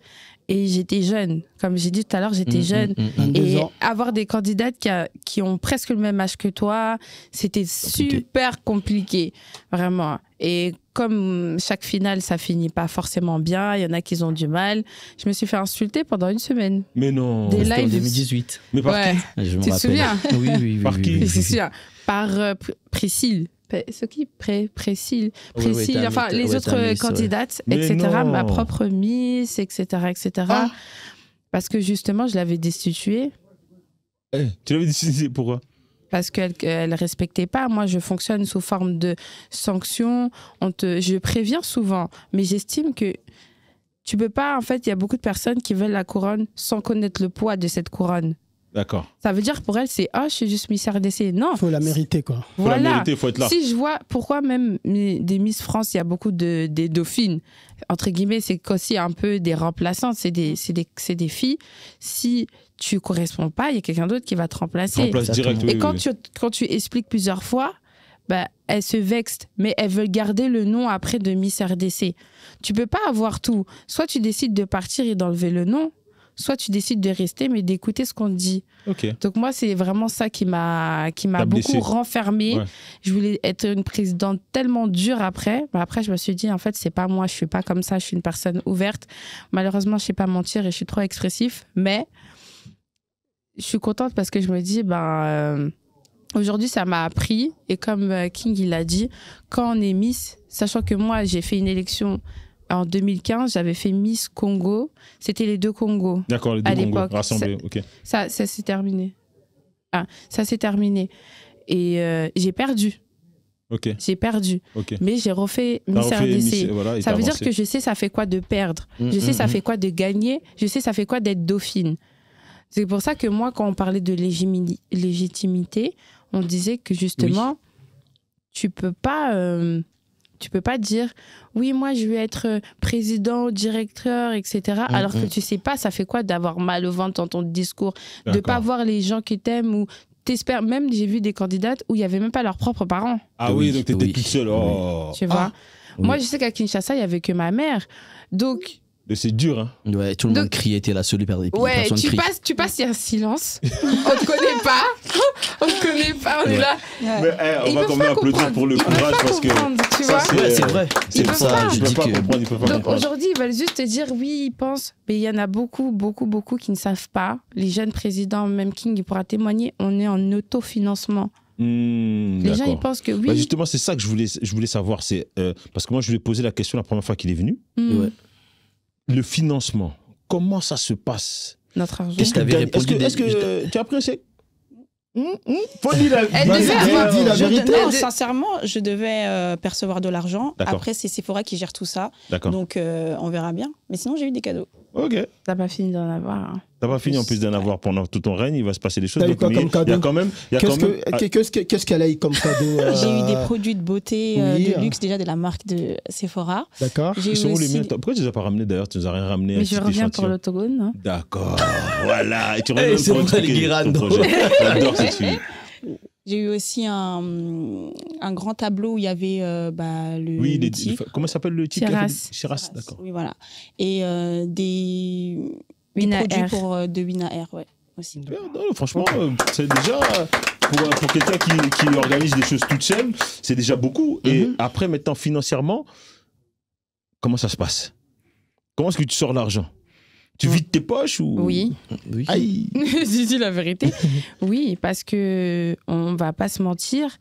Et j'étais jeune. Comme j'ai dit tout à l'heure, j'étais jeune. Et avoir des candidates qui ont presque le même âge que toi, c'était super compliqué. Vraiment. Et comme chaque finale, ça finit pas forcément bien, il y en a qui ont du mal. Je me suis fait insulter pendant une semaine. Mais non. Des lives. En 2018. Mais par qui? Je me rappelle. Tu te souviens? Oui. Par qui? Je me souviens. Par Priscille. Priscille, enfin les autres candidates, etc. Ma propre Miss, etc. Parce que justement, je l'avais destituée. Tu l'avais destituée, pourquoi? Parce qu'elle ne respectait pas. Moi, je fonctionne sous forme de sanction. Je préviens souvent, mais j'estime que tu peux pas. En fait, il y a beaucoup de personnes qui veulent la couronne sans connaître le poids de cette couronne. D'accord. Ça veut dire pour elle, c'est je suis juste Miss RDC. Non. Il faut la mériter, quoi. Voilà. Faut la mériter, faut être là. Si je vois pourquoi même des Miss France, il y a beaucoup des dauphines, entre guillemets, c'est aussi un peu des remplaçantes, c'est des filles. Si tu corresponds pas, il y a quelqu'un d'autre qui va te remplacer. Remplace direct, Et quand tu expliques plusieurs fois, elles se vexent, mais elles veulent garder le nom après de Miss RDC. Tu peux pas avoir tout. Soit tu décides de partir et d'enlever le nom, soit tu décides de rester, mais d'écouter ce qu'on te dit. Okay. Donc moi, c'est vraiment ça qui m'a beaucoup renfermée. Ouais. Je voulais être une présidente tellement dure après. Après, je me suis dit, en fait, c'est pas moi, je suis pas comme ça, je suis une personne ouverte. Malheureusement, je sais pas mentir et je suis trop expressif, mais je suis contente parce que je me dis, aujourd'hui, ça m'a appris. Et comme King, il a dit, quand on est Miss, sachant que moi, j'ai fait une élection en 2015, j'avais fait Miss Congo. C'était les deux Congos. D'accord, les deux Congos rassemblés. Ça s'est terminé. Ça s'est terminé. Et j'ai perdu. J'ai perdu. Mais j'ai refait Miss RDC. Ça veut dire que je sais ça fait quoi de perdre. Je sais ça fait quoi de gagner. Je sais ça fait quoi d'être dauphine. C'est pour ça que moi, quand on parlait de légitimité, on disait que justement, tu peux pas dire oui, moi je vais être président, directeur, etc. Alors que tu sais pas ça fait quoi d'avoir mal au ventre dans ton discours, de pas voir les gens qui t'aiment ou t'espères. Même j'ai vu des candidates où il y avait même pas leurs propres parents. Ah oui, donc t'étais toute seule. Tu vois. Moi je sais qu'à Kinshasa il y avait que ma mère, donc. C'est dur, hein. Ouais, tout le monde criait, t'es la seule personne qui crie. Tu passes, il y a un silence. On te connaît pas. On te connaît pas, on est là. Mais on va quand même applaudir pour le courage parce que ça, c'est vrai. C'est pour ça. Je peux pas comprendre, ils peuvent pas Donc comprendre. aujourd'hui, ils veulent juste te dire oui, ils pensent, mais il y en a beaucoup qui ne savent pas. Les jeunes présidents, même King, il pourra témoigner, on est en autofinancement. Les gens, ils pensent que oui. Justement, c'est ça que je voulais savoir, c'est parce que moi, je lui ai posé la question la première fois qu'il est venu. Le financement, comment ça se passe? Notre argent. Est-ce que tu as apprécié? Faut dire la vérité. Sincèrement, je devais percevoir de l'argent. Après, c'est Sephora qui gère tout ça. Donc, on verra bien. Mais sinon, j'ai eu des cadeaux. Ok. T'as pas fini d'en avoir. T'as pas fini en plus d'en avoir pendant tout ton règne. Il va se passer des choses. T'as eu quoi comme cadeau? Il y a quand même. Qu'est-ce qu'elle a eu comme cadeau? J'ai eu des produits de beauté de luxe déjà de la marque de Sephora. D'accord. Ils sont où les miens? Pourquoi tu les as pas ramenés d'ailleurs? Tu nous as rien ramené? Mais je reviens pour l'autogone. D'accord. Voilà. Et tu reviens pour le projet. J'adore cette fille. J'ai eu aussi un grand tableau où il y avait le type. Comment s'appelle le type? Chiras, d'accord. Oui, voilà. Et des produits de Wina Air, ouais. aussi. Non, franchement, c'est déjà, pour quelqu'un qui organise des choses toute seule, c'est déjà beaucoup. Et après, maintenant, financièrement, comment ça se passe? Comment est-ce que tu sors l'argent? Tu vides tes poches ou... Oui. Aïe. Je dis la vérité. Oui, parce que on va pas se mentir,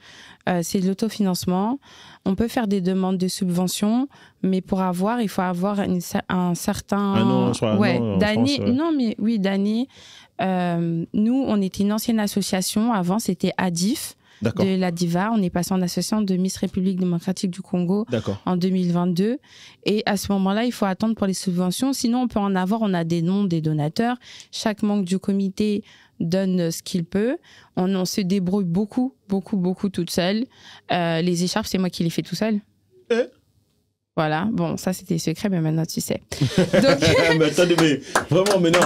c'est de l'autofinancement. On peut faire des demandes de subventions, mais pour avoir, il faut avoir un certain... d'année. Non, mais oui, d'année. Nous, on était une ancienne association. Avant, c'était ADIF. De la Diva. On est passé en association de Miss République démocratique du Congo en 2022. Et à ce moment-là, il faut attendre pour les subventions. Sinon, on peut en avoir. On a des noms des donateurs. Chaque membre du comité donne ce qu'il peut. On se débrouille beaucoup toute seule. Les écharpes, c'est moi qui les fais tout seul. Voilà. Bon, ça, c'était secret, mais maintenant, tu sais. Donc... mais attendez, mais vraiment, maintenant...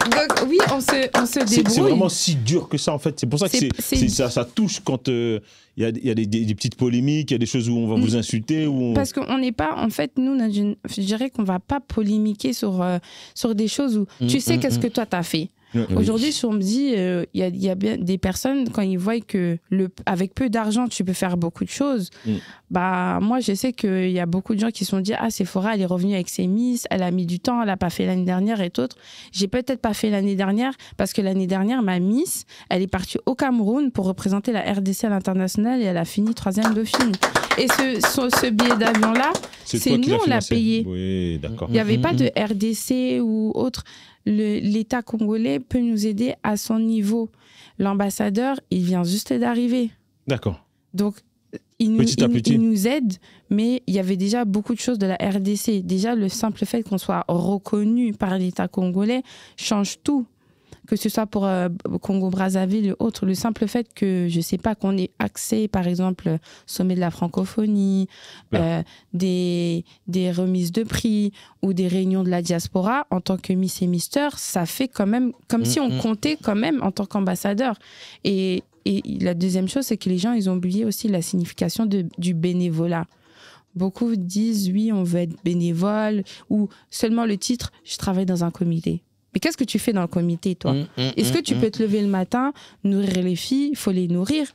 Donc oui, on se débrouille. C'est vraiment si dur que ça, en fait. C'est pour ça que ça touche quand il y a des petites polémiques, il y a des choses où on va vous insulter. Parce qu'on n'est pas... En fait, nous, je dirais qu'on ne va pas polémiquer sur des choses où tu sais qu'est-ce que toi, tu as fait. Aujourd'hui, si on me dit, il y a bien des personnes, quand ils voient que avec peu d'argent, tu peux faire beaucoup de choses, bah, moi, je sais qu'il y a beaucoup de gens qui se sont dit, ah, Sephora, elle est revenue avec ses Miss, elle a mis du temps, elle n'a pas fait l'année dernière et d'autres. J'ai peut-être pas fait l'année dernière parce que l'année dernière, ma Miss, elle est partie au Cameroun pour représenter la RDC à l'international et elle a fini 3e Dauphine. Et ce billet d'avion-là, c'est nous, on l'a payé. Oui, d'accord. Il n'y avait pas de RDC ou autre. L'État congolais peut nous aider à son niveau. L'ambassadeur, il vient juste d'arriver. D'accord. Donc, il nous aide, mais il y avait déjà beaucoup de choses de la RDC. Déjà, le simple fait qu'on soit reconnu par l'État congolais change tout. Que ce soit pour Congo-Brazzaville ou autre, le simple fait que, je ne sais pas, qu'on ait accès, par exemple, au sommet de la francophonie, des remises de prix ou des réunions de la diaspora, en tant que Miss et Mister, ça fait quand même comme si on comptait quand même en tant qu'ambassadeur. Et la deuxième chose, c'est que les gens, ils ont oublié aussi la signification du bénévolat. Beaucoup disent, oui, on veut être bénévole, ou seulement le titre, je travaille dans un comité. Mais qu'est-ce que tu fais dans le comité, toi? Est-ce que tu peux te lever le matin, nourrir les filles? Il faut les nourrir.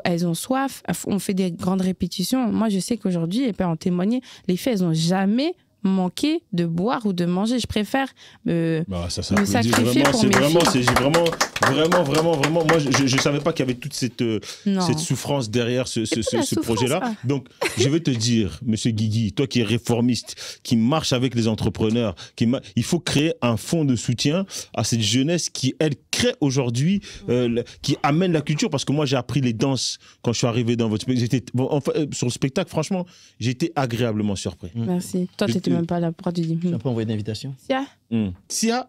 Elles ont soif. On fait des grandes répétitions. Moi, je sais qu'aujourd'hui, et peut en témoigner, les filles, elles n'ont jamais manqué de boire ou de manger. Je préfère me sacrifier pour mes filles. Vraiment. Moi, je ne savais pas qu'il y avait toute cette souffrance derrière ce projet-là. Donc, je vais te dire, monsieur Guigui, toi qui es réformiste, qui marche avec les entrepreneurs, il faut créer un fonds de soutien à cette jeunesse qui, elle, crée aujourd'hui, qui amène la culture. Parce que moi, j'ai appris les danses quand je suis arrivé dans votre spectacle. Sur le spectacle, franchement, j'ai été agréablement surpris. Merci. Toi, tu n'étais même pas là. Pourquoi tu dis Tu n'as pas envoyé d'invitation? Sia.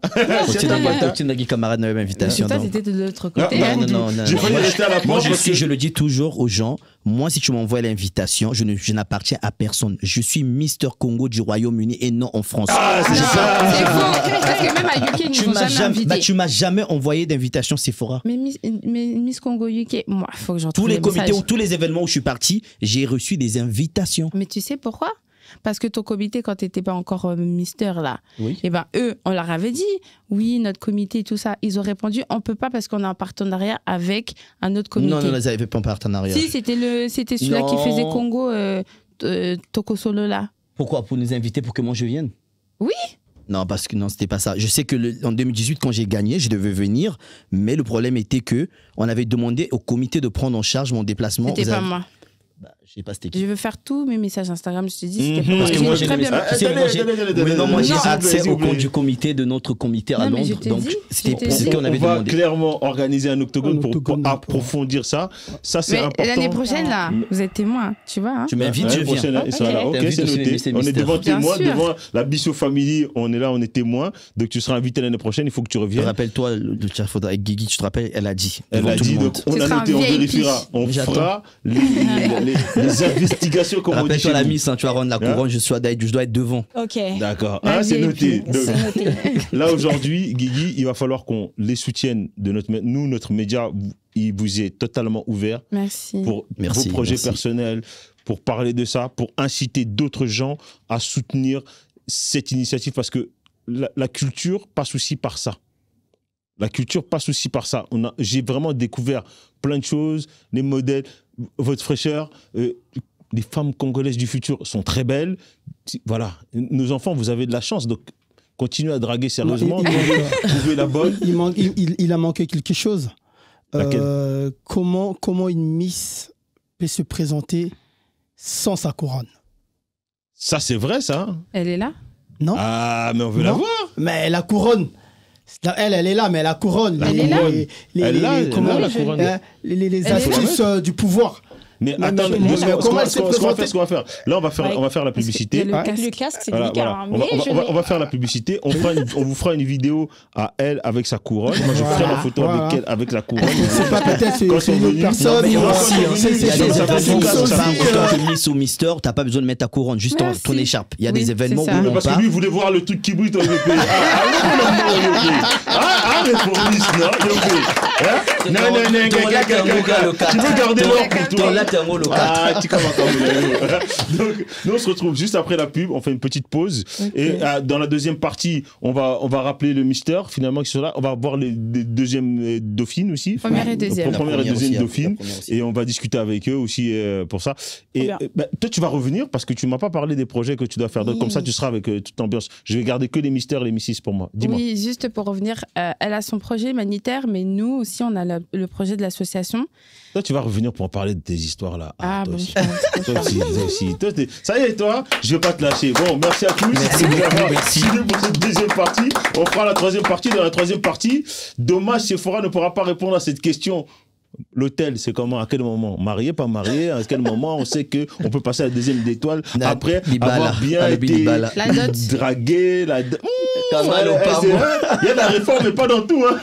Tu n'as dit camarade n'avait invitation. Toi, c'était de l'autre côté. Non. J'ai failli rester à la porte. Moi, je le dis toujours aux gens. Moi, si tu m'envoies l'invitation, je n'appartiens à personne. Je suis Mister Congo du Royaume-Uni et non en France. Ah, c'est ça. C'est faux. Parce que même à UK, ils ne m'ont jamais invité. Tu m'as jamais envoyé d'invitation Sephora. Mais Miss Congo UK, moi, il faut que j'en trouve tous les comités ou tous les événements où je suis parti, j'ai reçu des invitations. Mais tu sais pourquoi? Parce que ton comité, quand tu n'étais pas encore Mister, là, et ben, eux, on leur avait dit, oui, notre comité et tout ça. Ils ont répondu, on ne peut pas parce qu'on est en partenariat avec un autre comité. Non, ils n'avaient pas en partenariat. Si, c'était celui-là qui faisait Congo, Toko Solo, là. Pourquoi? Pour nous inviter pour que moi je vienne? Oui. Non, parce que non, c'était pas ça. Je sais que en 2018, quand j'ai gagné, je devais venir, mais le problème était que on avait demandé au comité de prendre en charge mon déplacement. C'était pas moi. Je sais pas c'était qui. Je veux faire tous mes messages Instagram, je te dis, c'était parce que moi j'ai accès au compte du comité, de notre comité à Londres. Donc c'était ce qu'on avait demandé. On va clairement organiser un octogone pour approfondir ça. Ça c'est important. L'année prochaine là, vous êtes témoin, tu vois. Hein. Tu m'invites, je viens. Ok, c'est noté. On est devant témoin, devant la Bissot Family, on est là, on est témoin. Donc tu seras invité l'année prochaine, il faut que tu reviennes. Rappelle-toi, le chef avec Guigui, tu te rappelles, elle a dit. Elle a dit, donc on a noté, on vérifiera. On fera les investigations comme on dit. Rappelle-toi la Miss, tu vas rendre la couronne, je dois être devant. Ok. D'accord. C'est noté. Là aujourd'hui, Guigui, il va falloir qu'on les soutienne de notre média, il vous est totalement ouvert. Merci. Pour vos projets personnels, pour parler de ça, pour inciter d'autres gens à soutenir cette initiative parce que la culture passe aussi par ça. La culture passe aussi par ça. J'ai vraiment découvert plein de choses, les modèles, votre fraîcheur. Les femmes congolaises du futur sont très belles. Voilà, nos enfants, vous avez de la chance, donc continuez à draguer sérieusement. Trouvez la bonne. Il a manqué quelque chose. Comment une Miss peut se présenter sans sa couronne? Ça, c'est vrai, ça. Elle est là? Non. Ah, mais on veut la voir. Mais la couronne. Elle est là, mais la couronne. Elle est là. La couronne. Les astuces du pouvoir. Mais attends, comment est-ce qu'on va faire? Là, on va faire la publicité. Le casque, c'est délicat. On va faire la publicité. On vous fera une vidéo à elle avec sa couronne. Moi, je ferai ma photo avec elle avec la couronne. C'est pas peut-être c'est une autre personne. Il y a des événements où Miss ou Mister, t'as pas besoin de mettre ta couronne, juste ton écharpe. Il y a des événements où on part. Parce que lui, il voulait voir le truc qui brille dans le pays. Mais pour Miss, non, tu veux garder l'or pour toi. Tu commences donc, nous, on se retrouve juste après la pub. On fait une petite pause. Et dans la deuxième partie, on va rappeler le Mister, finalement, qui sont là. On va voir les deuxièmes dauphines aussi. Première et deuxième dauphines. Et on va discuter avec eux aussi pour ça. Et toi, tu vas revenir parce que tu m'as pas parlé des projets que tu dois faire. Donc, comme ça, tu seras avec toute l'ambiance. Je vais garder que les Mystères et les Missis pour moi. Dis-moi. Oui, juste pour revenir, elle a son projet humanitaire, mais nous aussi, on a le projet de l'association. Toi, tu vas revenir pour en parler de tes histoires là. Toi aussi. Ça y est, toi, je vais pas te lâcher. Bon, merci à tous. Merci pour cette deuxième partie. On fera la troisième partie. Dans la troisième partie, dommage, Sephora ne pourra pas répondre à cette question. L'hôtel, c'est comment? À quel moment? Marié, pas marié? À quel moment on sait qu'on peut passer à la deuxième étoile après avoir bien été dragué? Il y a de la réforme, mais pas dans tout. Hein.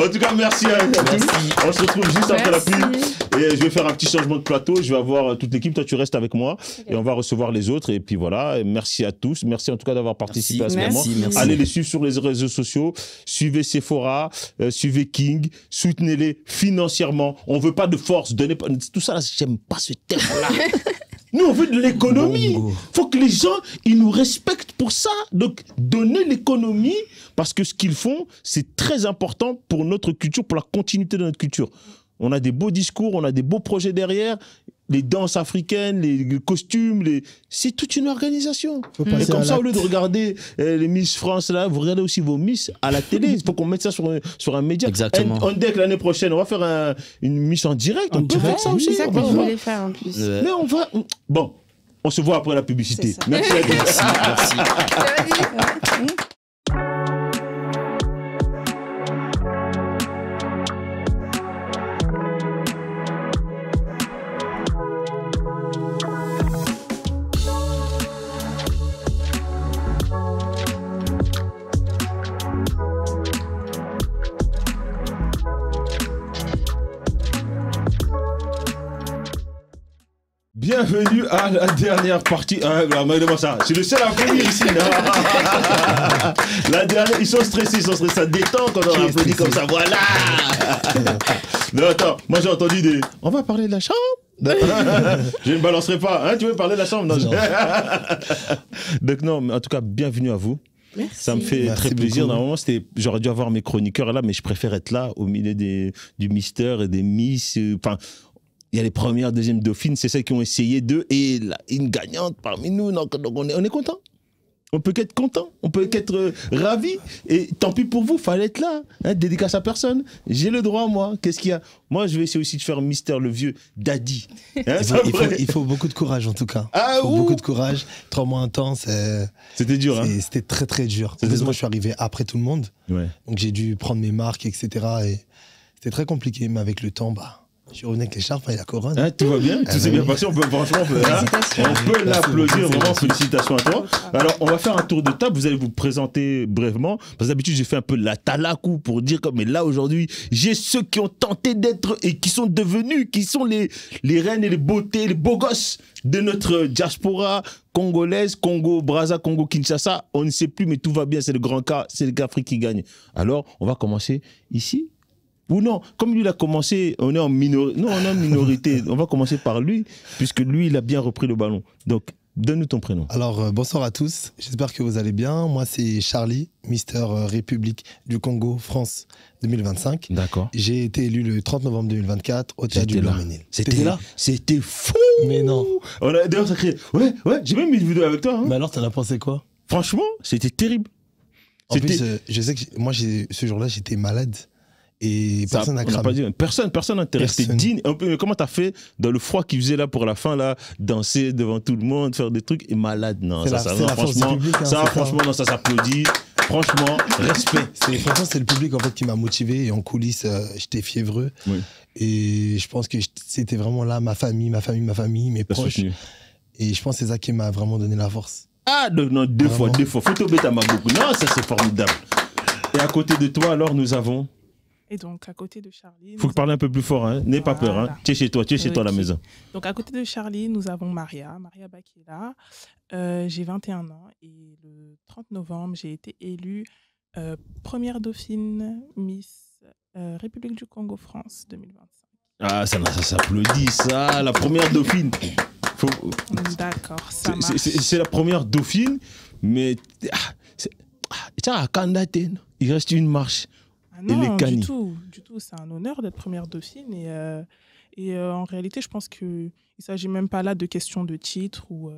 En tout cas, merci à tous. On se retrouve juste après la pub. Et je vais faire un petit changement de plateau. Je vais avoir toute l'équipe. Toi, tu restes avec moi. Et on va recevoir les autres. Et puis voilà. Et merci à tous. Merci en tout cas d'avoir participé à ce moment. Merci. Allez les suivre sur les réseaux sociaux. Suivez Sephora. Suivez King. Soutenez-les financièrement. On veut pas de force. Donnez pas... Tout ça, là, j'aime pas ce terme-là. Nous, on veut de l'économie. Il faut que les gens, ils nous respectent pour ça. Donc, donnez l'économie, parce que ce qu'ils font, c'est très important pour notre culture, pour la continuité de notre culture. On a des beaux discours, on a des beaux projets derrière, les danses africaines, les costumes, c'est toute une organisation. Et comme ça, au lieu de regarder les Miss France, là, vous regardez aussi vos Miss à la télé. Il faut qu'on mette ça sur un média. Exactement. On dit que l'année prochaine, on va faire une Miss en direct. On peut faire ça aussi. C'est ça que je voulais faire en plus. Mais on va... Bon, on se voit après la publicité. Merci à tous. Merci. Bienvenue à la dernière partie. Regardez-moi ça. C'est le seul à venir ici. La dernière, ils sont stressés. Ça détend quand on applaudit comme ça. Voilà. Non, attends. Moi, j'ai entendu des... On va parler de la chambre. Je ne balancerai pas. Hein, tu veux parler de la chambre? Non. Donc non, mais en tout cas, bienvenue à vous. Merci. Ça me fait très plaisir. Normalement, j'aurais dû avoir mes chroniqueurs là, mais je préfère être là au milieu du Mister et des Miss. Enfin, il y a les premières, deuxièmes dauphines, c'est celles qui ont essayé d'eux, et une gagnante parmi nous. Donc on est content. On peut qu'être content, on peut qu'être ravi. Et tant pis pour vous, fallait être là. Hein, dédicace à personne. J'ai le droit, moi. Qu'est-ce qu'il y a? Moi, je vais essayer aussi de faire Mister le vieux Daddy. Hein, il faut beaucoup de courage, en tout cas. Il faut beaucoup de courage. 3 mois intenses. C'était dur. Hein. C'était très, très dur. Moi, je suis arrivé après tout le monde. Ouais. Donc, j'ai dû prendre mes marques, etc. Et c'était très compliqué. Mais avec le temps, je suis revenu avec l'écharpe et la couronne. Hein, tout va bien, tout s'est bien passé. Franchement, on peut l'applaudir. Vraiment, félicitations à toi. Alors, on va faire un tour de table. Vous allez vous présenter brièvement. Parce que d'habitude, j'ai fait un peu la talakou pour dire mais là, aujourd'hui, j'ai ceux qui ont tenté d'être et qui sont devenus, qui sont les reines et les beautés, les beaux gosses de notre diaspora congolaise, Congo, Brazza, Congo, Kinshasa. On ne sait plus, mais tout va bien. C'est le grand cas. C'est l'Afrique qui gagne. Alors, on va commencer ici. Ou non, comme lui, il a commencé, on est en minorité. Non, on est en minorité. On va commencer par lui, puisque lui, il a bien repris le ballon. Donc, Donne-nous ton prénom. Alors, bonsoir à tous. J'espère que vous allez bien. Moi, c'est Charlie, Mister République du Congo, France 2025. D'accord. J'ai été élu le 30 novembre 2024 au Théâtre du Blanc-Ménil. C'était là. C'était fou. Mais non. On a d'ailleurs sacré. Ouais, j'ai même mis une vidéo avec toi. Hein. Mais alors, t'en as pensé quoi? Franchement, c'était terrible. En plus, je sais que moi, ce jour-là, j'étais malade. Et personne n'a cramé. Personne n'intéressait. Digne. Comment t'as fait dans le froid qu'il faisait là pour la fin, là, danser devant tout le monde, faire des trucs et malade? Non, franchement, ça s'applaudit. Franchement, respect. Franchement, c'est le public en fait qui m'a motivé. Et en coulisses, j'étais fiévreux. Oui. Et je pense que c'était vraiment là ma famille, mes proches. Et je pense que c'est ça qui m'a vraiment donné la force. Ah, non, deux fois. Photo bêta m'a beaucoup. Non, ça c'est formidable. Et à côté de toi, alors, nous avons. Et donc, à côté de Charlie... Faut que parler un peu plus fort, hein. N'aie pas peur, hein. Tu es chez toi à la maison. Donc, à côté de Charlie, nous avons Maria Bakila. J'ai 21 ans et le 30 novembre, j'ai été élue première dauphine Miss République du Congo France 2025. Ah, ça s'applaudit, ça. La première dauphine. D'accord, ça marche. C'est la première dauphine, mais... il reste une marche. Non, du tout. C'est un honneur d'être première dauphine. Et en réalité, je pense qu'il ne s'agit même pas là de question de titre ou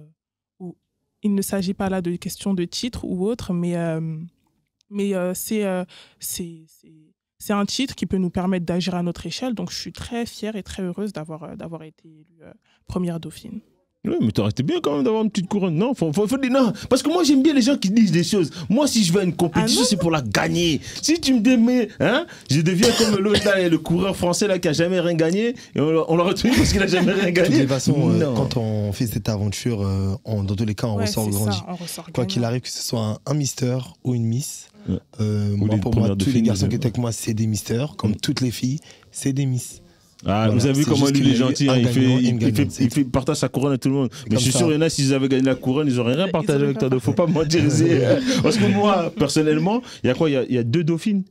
il ne s'agit pas là de question de titre ou autre, mais c'est un titre qui peut nous permettre d'agir à notre échelle. Donc, je suis très fière et très heureuse d'avoir été élue première dauphine. Oui, mais t'aurais été bien quand même d'avoir une petite couronne. Non, faut dire non. Parce que moi, j'aime bien les gens qui disent des choses. Moi, si je vais à une compétition, c'est pour la gagner. Si tu me dis, mais, hein, je deviens comme l'autre là, le coureur français là qui a jamais rien gagné. Et on l'a retenu parce qu'il a jamais rien gagné. De toute façon, quand on fait cette aventure, dans tous les cas, on ressort grandi. Quoi qu'il arrive, que ce soit un mister ou une miss. Pour moi, tous les garçons qui étaient avec moi, c'est des misters. Comme toutes les filles, c'est des miss. Ah, voilà. Vous avez vu comment lui, il est gentil, hein, il partage sa couronne à tout le monde. Mais je suis sûr, il y en a, s'ils avaient gagné la couronne, ils n'auraient rien partagé avec toi. Il ne faut pas mentir. Parce que moi, personnellement, il y a quoi? Il y a deux dauphines.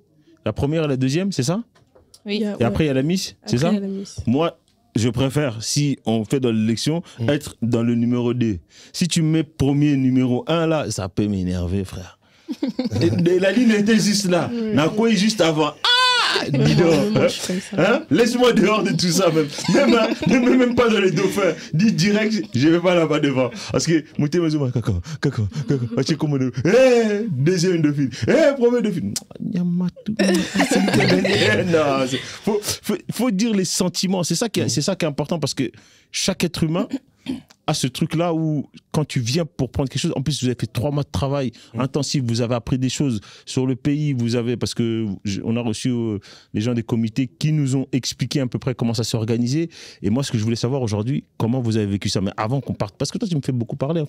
La première et la deuxième, c'est ça? Oui. Et après, il y a la Miss, c'est ça? Moi, je préfère, si on fait dans l'élection, être dans le numéro 2. Si tu mets premier numéro 1 là, ça peut m'énerver, frère. La ligne était juste là. La quoi est juste avant. Dis donc, hein? Laisse-moi dehors de tout ça même pas dans les dauphins. Dis direct, je vais pas là-bas devant. Parce que Mouté Mazouma, kako, deuxième dauphine, premier dauphine. Non, faut dire les sentiments. C'est ça qui est important parce que chaque être humain à ce truc-là où, quand tu viens pour prendre quelque chose, en plus, vous avez fait 3 mois de travail intensif, vous avez appris des choses sur le pays, parce que on a reçu les gens des comités qui nous ont expliqué à peu près comment ça s'est organisé. Et moi, ce que je voulais savoir aujourd'hui, comment vous avez vécu ça. Mais avant qu'on parte, parce que toi, tu me fais beaucoup parler,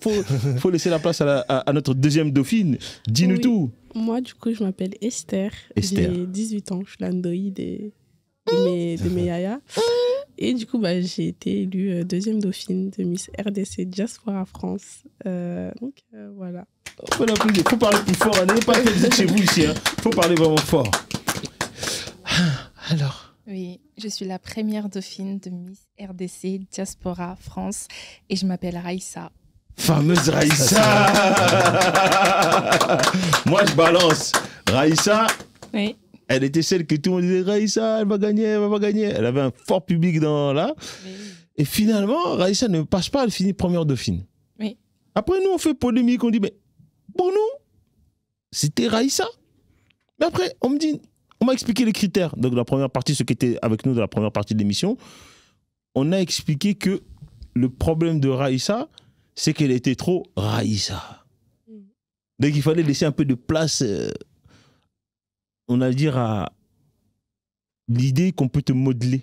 faut laisser la place à notre deuxième dauphine. Dis-nous tout. Moi, du coup, je m'appelle Esther. J'ai 18 ans, je suis l'andoï de mes yayas. Et du coup, j'ai été élue deuxième dauphine de Miss RDC Diaspora France. Donc, voilà. Faut parler plus fort. N'allez pas faire chez vous ici. Faut parler vraiment fort. Alors. Oui, je suis la première dauphine de Miss RDC Diaspora France. Et je m'appelle Raïssa. Fameuse Raïssa. Moi, je balance. Raïssa. Oui. Elle était celle que tout le monde disait, Raïssa, elle va gagner. Elle avait un fort public là. Oui. Et finalement, Raïssa ne passe pas, elle finit première dauphine. Oui. Après, nous, on fait polémique, on dit, mais pour nous, c'était Raïssa. Mais après, on m'a expliqué les critères. Donc, la première partie, ceux qui étaient avec nous dans la première partie de l'émission, on a expliqué que le problème de Raïssa, c'est qu'elle était trop Raïssa. Donc, il fallait laisser un peu de place... on a à dire à l'idée qu'on peut te modeler,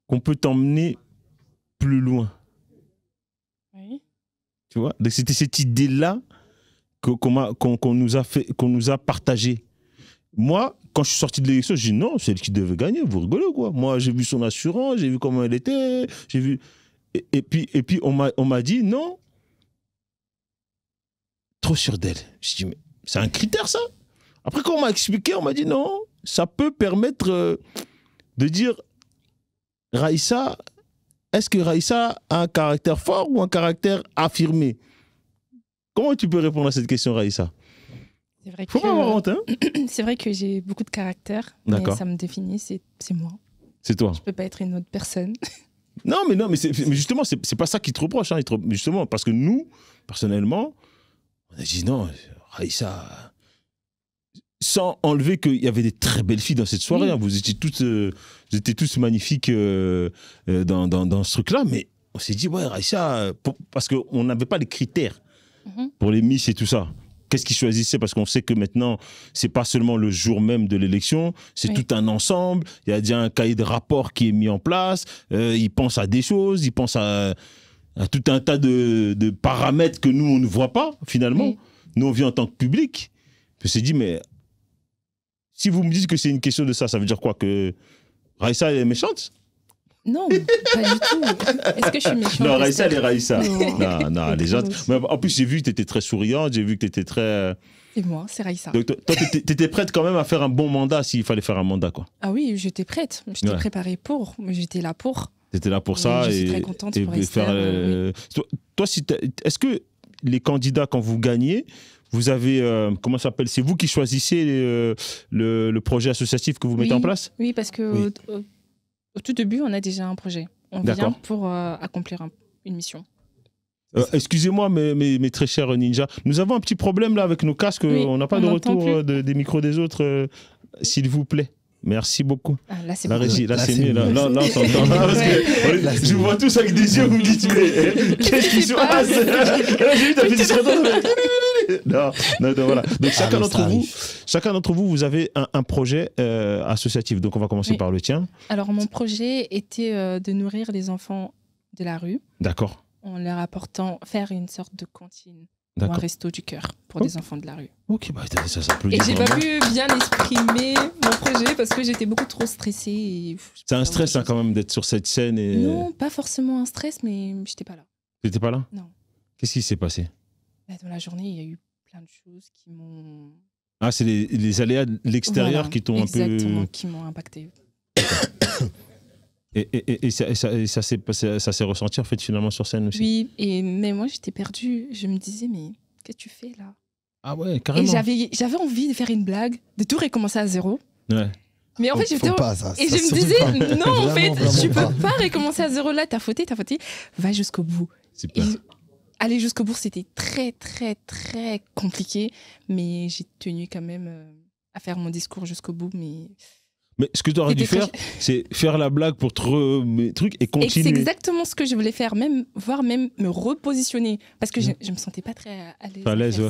qu'on peut t'emmener plus loin. Oui. Tu vois? Donc c'était cette idée-là qu'on nous a partagée. Moi, quand je suis sorti de l'élection, j'ai dit non, c'est elle qui devait gagner, vous rigolez quoi? Moi, j'ai vu son assurance, j'ai vu comment elle était, j'ai vu... Et puis on m'a dit non, trop sûr d'elle. Je dis mais c'est un critère ça? Après, quand on m'a expliqué, on m'a dit non, ça peut permettre de dire Raïssa, est-ce que Raïssa a un caractère fort ou un caractère affirmé? Comment tu peux répondre à cette question, Raïssa? C'est vrai Faut pas avoir honte, hein? C'est vrai que j'ai beaucoup de caractère, mais ça me définit, c'est moi. C'est toi. Je peux pas être une autre personne. Non, mais justement, c'est pas ça qui te reproche, hein, justement, parce que nous, personnellement, on a dit non, Raïssa, sans enlever qu'il y avait des très belles filles dans cette soirée, oui. Hein, vous étiez tous magnifiques dans ce truc-là, mais on s'est dit, ouais, Raïssa, parce qu'on n'avait pas les critères pour les Miss et tout ça. Qu'est-ce qu'ils choisissaient? Parce qu'on sait que maintenant, c'est pas seulement le jour même de l'élection, c'est tout un ensemble. Il y a déjà un cahier de rapport qui est mis en place. Ils pensent à des choses, ils pensent à tout un tas de paramètres que nous, on ne voit pas, finalement. Oui. Nous, on vient en tant que public. Je me suis dit, mais si vous me dites que c'est une question de ça, ça veut dire quoi? Que Raïssa est méchante? Non, pas du tout. Est-ce que je suis méchante? Non, Raïssa, elle est Raïssa. Non, les gens. Mais en plus, j'ai vu que tu étais très souriante, j'ai vu que tu étais très. C'est moi, c'est Raïssa. Donc, toi, tu étais prête quand même à faire un bon mandat s'il fallait faire un mandat, quoi. Ah oui, j'étais prête. J'étais préparée pour. J'étais là pour. Tu étais là pour ça. Je suis très contente pour faire. Oui. Toi, est-ce que les candidats, quand vous gagnez, vous avez. Comment ça s'appelle? C'est vous qui choisissez le projet associatif que vous mettez en place? Oui, parce que. Au tout début, on a déjà un projet. On vient pour accomplir une mission. Excusez-moi, mes très chers ninjas. Nous avons un petit problème là avec nos casques. On n'a pas de retour des micros des autres. S'il vous plaît. Merci beaucoup. Ah, là, c'est la régie, là, c'est mieux. Là, on s'entend. Je vous vois tous avec des yeux, vous me dites, mais qu'est-ce qui se passe? Là, j'ai vu ta petite non, voilà. Donc, chacun d'entre vous, vous avez un projet associatif. Donc, on va commencer par le tien. Alors, mon projet était de nourrir les enfants de la rue. D'accord. En leur apportant, faire une sorte de cantine. Ou un resto du cœur pour des enfants de la rue. Ok, bah ça s'applaudit. Et j'ai pas pu bien exprimer mon projet parce que j'étais beaucoup trop stressée. C'est un stress quand même d'être sur cette scène et... Non, pas forcément un stress, mais j'étais pas là. T'étais pas là? Non. Qu'est-ce qui s'est passé? Dans la journée, il y a eu plein de choses qui m'ont... Ah, c'est les aléas de l'extérieur qui t'ont un peu... Exactement, qui m'ont impacté. Et ça s'est ressenti en fait finalement sur scène aussi. Oui, mais moi j'étais perdue. Je me disais, mais qu'est-ce que tu fais là? Ah ouais, carrément. Et j'avais envie de faire une blague, de tout recommencer à zéro. Ouais. Mais en fait, j'étais. Et je me disais, non, en fait, tu peux pas recommencer à zéro là, t'as fauté, va jusqu'au bout. Aller jusqu'au bout, c'était très, très, très compliqué, mais j'ai tenu quand même à faire mon discours jusqu'au bout, Mais ce que tu aurais dû faire, c'est faire la blague pour truc et continuer. Et c'est exactement ce que je voulais faire, voire même me repositionner. Parce que je ne me sentais pas très à l'aise.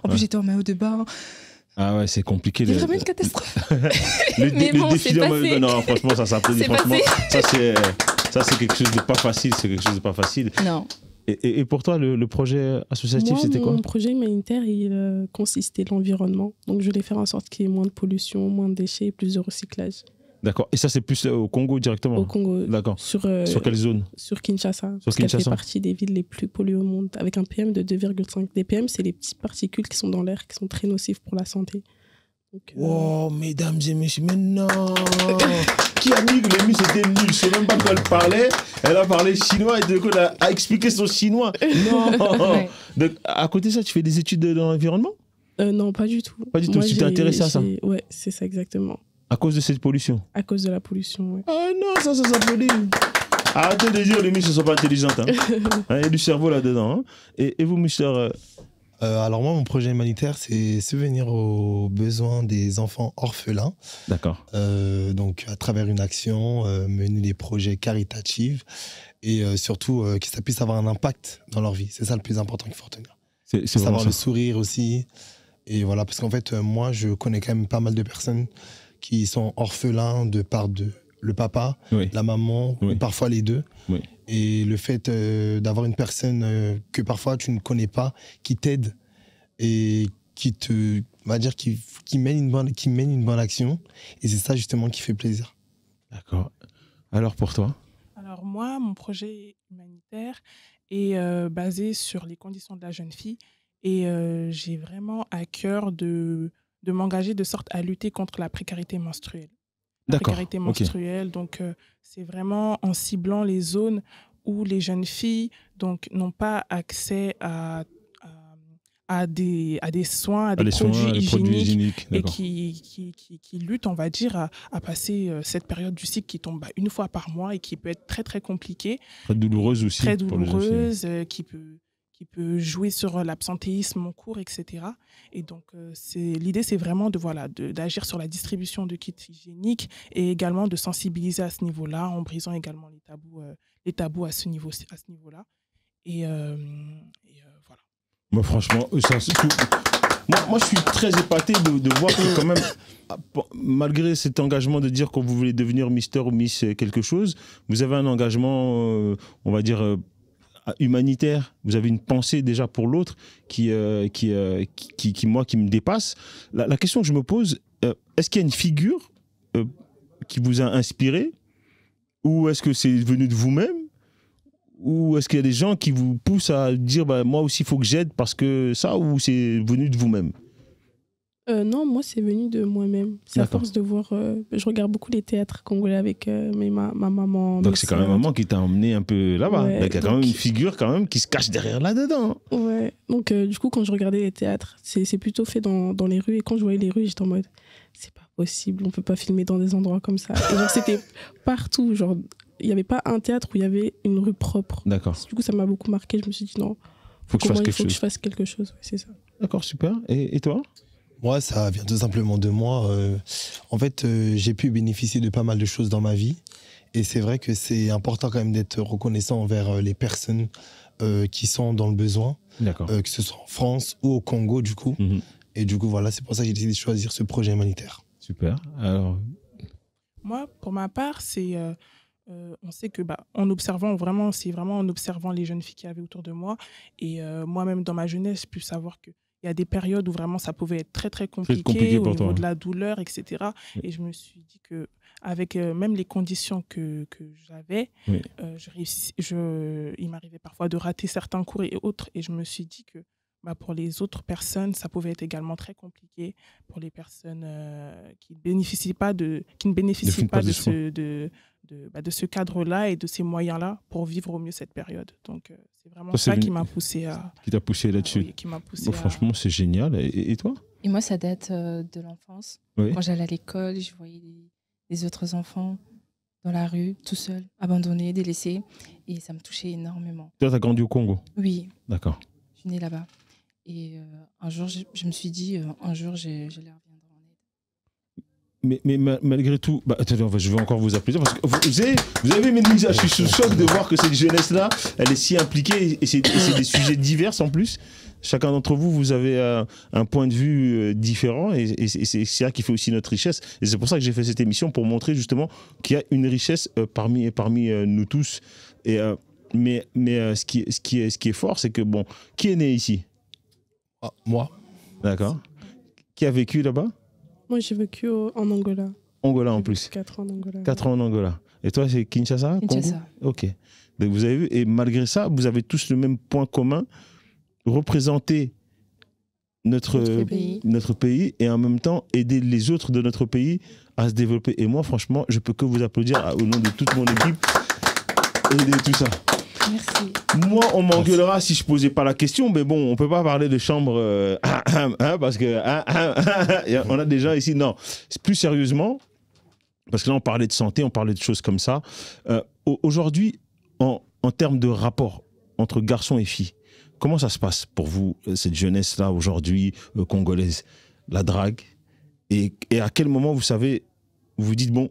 En plus, j'étais en maillot de bain. Ah ouais, c'est compliqué. C'est vraiment une catastrophe. Mais bon, c'est passé. Non, franchement, ça s'applaudit. Franchement, ça, c'est quelque chose de pas facile. C'est quelque chose de pas facile. Non. Et pour toi, le projet associatif, c'était quoi? Mon projet humanitaire, il consistait l'environnement. Donc, je voulais faire en sorte qu'il y ait moins de pollution, moins de déchets, plus de recyclage. D'accord. Et ça, c'est plus au Congo directement? Au Congo. D'accord. Sur quelle zone? Sur Kinshasa. Parce qu'elle fait partie des villes les plus polluées au monde, avec un PM de 2,5. Des PM, c'est les petites particules qui sont dans l'air, qui sont très nocives pour la santé. Donc, oh, mesdames et messieurs, mais non. Qui a dit que les Miss étaient nuls? Je ne sais même pas de quoi elle parlait. Elle a parlé chinois et de quoi elle a expliqué son chinois. Non. Ouais. Donc, à côté de ça, tu fais des études dans l'environnement? Non, pas du tout. Pas du tout. Tu t'es intéressé à ça? Ouais, c'est ça exactement. À cause de cette pollution? À cause de la pollution, oui. Ah non, ça s'applaudit. Arrêtez de dire que les Miss ne sont pas intelligentes. Il y a du cerveau là-dedans. Hein. Et vous, Mister alors moi, mon projet humanitaire, c'est subvenir aux besoins des enfants orphelins. D'accord. Donc, à travers une action, mener des projets caritatifs et surtout que ça puisse avoir un impact dans leur vie. C'est ça le plus important qu'il faut retenir. C'est savoir le sourire aussi. Et voilà, parce qu'en fait, moi, je connais quand même pas mal de personnes qui sont orphelins de par le papa, la maman, ou parfois les deux. Oui. Et le fait d'avoir une personne que parfois tu ne connais pas, qui t'aide et qui te, on va dire, qui mène une bonne action. Et c'est ça justement qui fait plaisir. D'accord. Alors pour toi? Alors moi, mon projet humanitaire est basé sur les conditions de la jeune fille. Et j'ai vraiment à cœur de m'engager de sorte à lutter contre la précarité menstruelle. La précarité menstruelle, donc c'est vraiment en ciblant les zones où les jeunes filles n'ont pas accès à des soins, à des produits hygiéniques et qui luttent, on va dire, à passer cette période du cycle qui tombe une fois par mois et qui peut être très, très compliquée. Très douloureuse aussi. Très douloureuse, qui peut jouer sur l'absentéisme en cours, etc. Et donc, l'idée, c'est vraiment d'agir sur la distribution de kits hygiéniques et également de sensibiliser à ce niveau-là, en brisant également les tabous à ce niveau-là. Et voilà. Moi, franchement, moi, je suis très épaté de voir que quand même, malgré cet engagement de dire que vous voulez devenir Mister ou Miss quelque chose, vous avez un engagement, on va dire, humanitaire. Vous avez une pensée déjà pour l'autre qui me dépasse. La question que je me pose, est-ce qu'il y a une figure qui vous a inspiré, ou est-ce que c'est venu de vous-même, ou est-ce qu'il y a des gens qui vous poussent à dire moi aussi il faut que j'aide parce que ça, ou c'est venu de vous-même? Non, moi c'est venu de moi-même. C'est à force de voir. Je regarde beaucoup les théâtres congolais avec ma maman. Donc c'est quand même maman qui t'a emmené un peu là-bas. Ouais, il y a quand même une figure quand même qui se cache derrière là-dedans. Ouais. Donc du coup quand je regardais les théâtres, c'est plutôt fait dans les rues, et quand je voyais les rues, j'étais en mode c'est pas possible, on peut pas filmer dans des endroits comme ça. Et genre c'était partout, genre il y avait pas un théâtre où il y avait une rue propre. D'accord. Du coup ça m'a beaucoup marqué. Je me suis dit non, faut que je fasse quelque chose. Ouais, c'est ça. D'accord, super. Et toi? Moi, ça vient tout simplement de moi. En fait, j'ai pu bénéficier de pas mal de choses dans ma vie. Et c'est vrai que c'est important quand même d'être reconnaissant envers les personnes qui sont dans le besoin. D'accord. Que ce soit en France ou au Congo, du coup. Et du coup, voilà, c'est pour ça que j'ai décidé de choisir ce projet humanitaire. Super. Alors... Moi, pour ma part, c'est... on sait que en observant vraiment, c'est vraiment en observant les jeunes filles qu'il y avait autour de moi. Et moi-même, dans ma jeunesse, j'ai pu savoir que il y a des périodes où vraiment ça pouvait être très, très compliqué au niveau de la douleur, etc. Et je me suis dit qu'avec même les conditions que j'avais, il m'arrivait parfois de rater certains cours et autres. Et je me suis dit que pour les autres personnes, ça pouvait être également très compliqué. Pour les personnes qui ne bénéficient pas de ce cadre-là et de ces moyens-là pour vivre au mieux cette période. Donc, c'est vraiment ça qui m'a poussé à... Qui t'a poussé là-dessus. Oui, qui m'a poussé franchement, c'est génial. Et toi? Et moi, ça date de l'enfance. Oui. Quand j'allais à l'école, je voyais les autres enfants dans la rue, tout seuls, abandonnés, délaissés. Et ça me touchait énormément. Toi, tu as grandi au Congo? Oui. D'accord. Je suis née là-bas. Et un jour, je me suis dit, un jour, j'allais revenir en aide. Mais malgré tout, attendez, je vais encore vous applaudir parce que vous avez mes mises. Je suis sous choc de voir que cette jeunesse-là, elle est si impliquée et c'est des sujets divers en plus. Chacun d'entre vous, vous avez un point de vue différent et c'est ça qui fait aussi notre richesse. Et c'est pour ça que j'ai fait cette émission, pour montrer justement qu'il y a une richesse parmi nous tous. Et, mais ce qui est fort, c'est que qui est né ici? Moi. D'accord. Qui a vécu là-bas? Moi, j'ai vécu en Angola. Angola en plus. 4 ans en Angola. 4 ans en Angola. Et toi, c'est Kinshasa? Kinshasa. Congo? Ok. Donc vous avez vu, et malgré ça, vous avez tous le même point commun, représenter notre pays et en même temps aider les autres de notre pays à se développer. Et moi, franchement, je peux que vous applaudir au nom de toute mon équipe et de tout ça. Merci. Moi, on m'engueulera si je posais pas la question, mais bon, on peut pas parler de chambre parce que on a des gens ici. Non, plus sérieusement, parce que là, on parlait de santé, on parlait de choses comme ça. Aujourd'hui, en termes de rapport entre garçons et filles, comment ça se passe pour vous, cette jeunesse-là, aujourd'hui, congolaise, la drague, et à quel moment, vous savez, vous vous dites, bon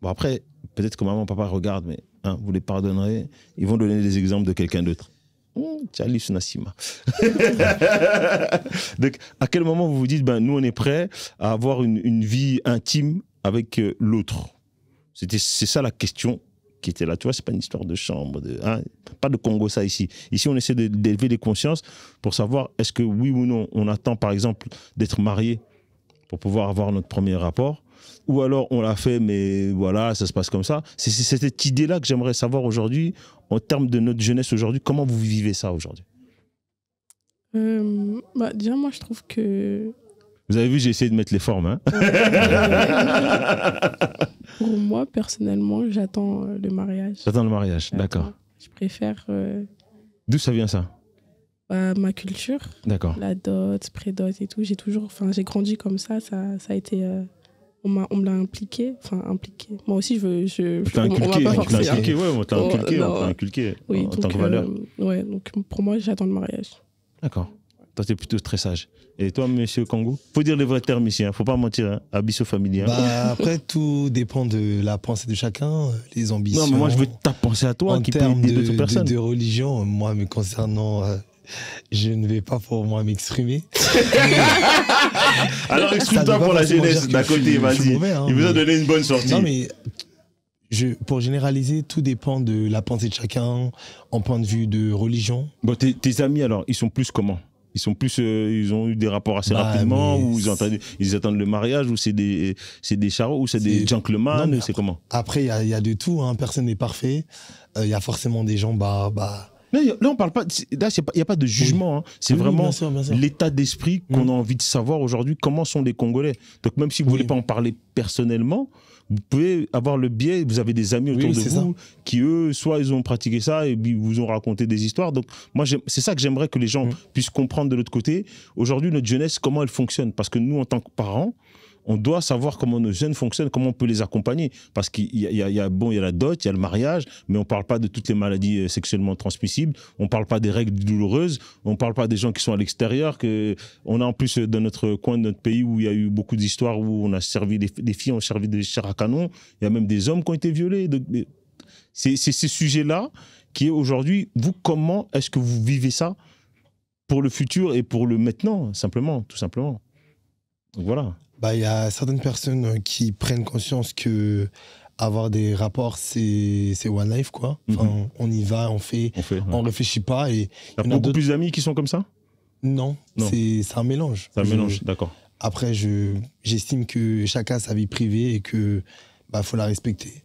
après, peut-être que maman, papa regarde, mais vous les pardonnerez, ils vont donner des exemples de quelqu'un d'autre. Tchalif Nassima. Donc, à quel moment vous vous dites, nous, on est prêts à avoir une vie intime avec l'autre? C'est ça la question qui était là. Tu vois, c'est pas une histoire de chambre, pas de Congo ça ici. Ici, on essaie d'élever les consciences pour savoir est-ce que oui ou non, on attend par exemple d'être marié pour pouvoir avoir notre premier rapport, ou alors on l'a fait, mais voilà, ça se passe comme ça. C'est cette idée-là que j'aimerais savoir aujourd'hui, en termes de notre jeunesse aujourd'hui, comment vous vivez ça aujourd'hui? Déjà, moi, je trouve que... Vous avez vu, j'ai essayé de mettre les formes. Pour moi, personnellement, j'attends le mariage. J'attends le mariage, d'accord. Je Je préfère... D'où ça vient ça? Ma culture. D'accord. La dot, pré-dot et tout. J'ai grandi comme ça. Ça a été... on me l'a impliqué. Moi aussi, on t'a inculqué oui, en tant que valeur. Donc pour moi, j'attends le mariage. D'accord. Toi, t'es plutôt très sage. Et toi, monsieur Kangou? Faut dire les vrais termes ici, hein. Faut pas mentir, hein. Abysso familial. Après, tout dépend de la pensée de chacun, les ambitions. Non, mais moi, je veux ta pensée à toi, qui peut aider d'autres personnes. De religion, moi, me concernant, je ne vais pas pour moi m'exprimer. Alors, exprime-toi pour la jeunesse d'à côté, vas-y. Il vous a donné une bonne sortie. Non, mais pour généraliser, tout dépend de la pensée de chacun, en point de vue de religion. Bon, tes amis, alors, ils sont plus comment? Ils sont plus, ils ont eu des rapports assez rapidement, ou ils attendent le mariage, ou c'est des charros, ou c'est des gentlemen, c'est comment? Après, il y a de tout, hein. Personne n'est parfait. Il y a forcément des gens, Là, on parle pas, là, il n'y a pas de jugement, hein. C'est vraiment bien sûr. L'état d'esprit qu'on a envie de savoir aujourd'hui, comment sont les Congolais. Donc, même si vous ne voulez pas en parler personnellement, vous pouvez avoir le biais, vous avez des amis autour de vous qui, eux, soit ils ont pratiqué ça et puis vous ont raconté des histoires. Donc, moi, c'est ça que j'aimerais que les gens puissent comprendre de l'autre côté. Aujourd'hui, notre jeunesse, comment elle fonctionne? Parce que nous, en tant que parents, on doit savoir comment nos jeunes fonctionnent, comment on peut les accompagner. Parce qu'il y a la dot, il y a le mariage, mais on ne parle pas de toutes les maladies sexuellement transmissibles, on ne parle pas des règles douloureuses, on ne parle pas des gens qui sont à l'extérieur. On a en plus dans notre coin de notre pays où il y a eu beaucoup d'histoires où on a servi, les filles ont servi de chair à canon, il y a même des hommes qui ont été violés. Donc, c'est ces sujets-là qui est aujourd'hui, vous, comment est-ce que vous vivez ça pour le futur et pour le maintenant, simplement, tout simplement. Donc voilà. Il y a certaines personnes qui prennent conscience que avoir des rapports, c'est one life, quoi. Enfin, on y va, on fait on réfléchit pas. Et il y a beaucoup plus d'amis qui sont comme ça? Non. C'est un mélange. C'est un mélange, d'accord. Après, j'estime que chacun a sa vie privée et que faut la respecter.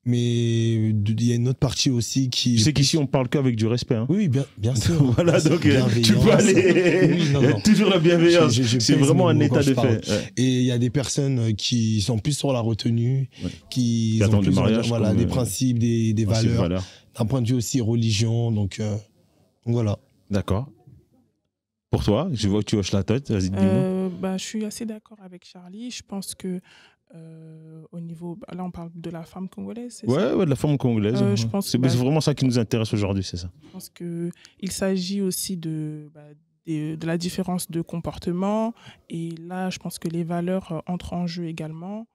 Mais il y a une autre partie aussi qui... Tu sais qu'ici, on parle qu'avec du respect. Hein. Oui, bien sûr. Voilà, donc tu peux aller... non. Toujours la bienveillance. C'est vraiment un état de fait. Ouais. Et il y a des personnes qui sont plus sur la retenue, qui ont plus mariage, des principes, des valeurs, d'un point de vue aussi religion. Donc voilà. D'accord. Pour toi, je vois que tu hoches la tête. Vas-y, dis-moi. Je suis assez d'accord avec Charlie. Je pense que au niveau, là on parle de la femme congolaise, c'est ça? Ouais, de la femme congolaise. C'est vraiment ça qui nous intéresse aujourd'hui, c'est ça. Je pense qu'il s'agit aussi de la différence de comportement, et là je pense que les valeurs entrent en jeu également.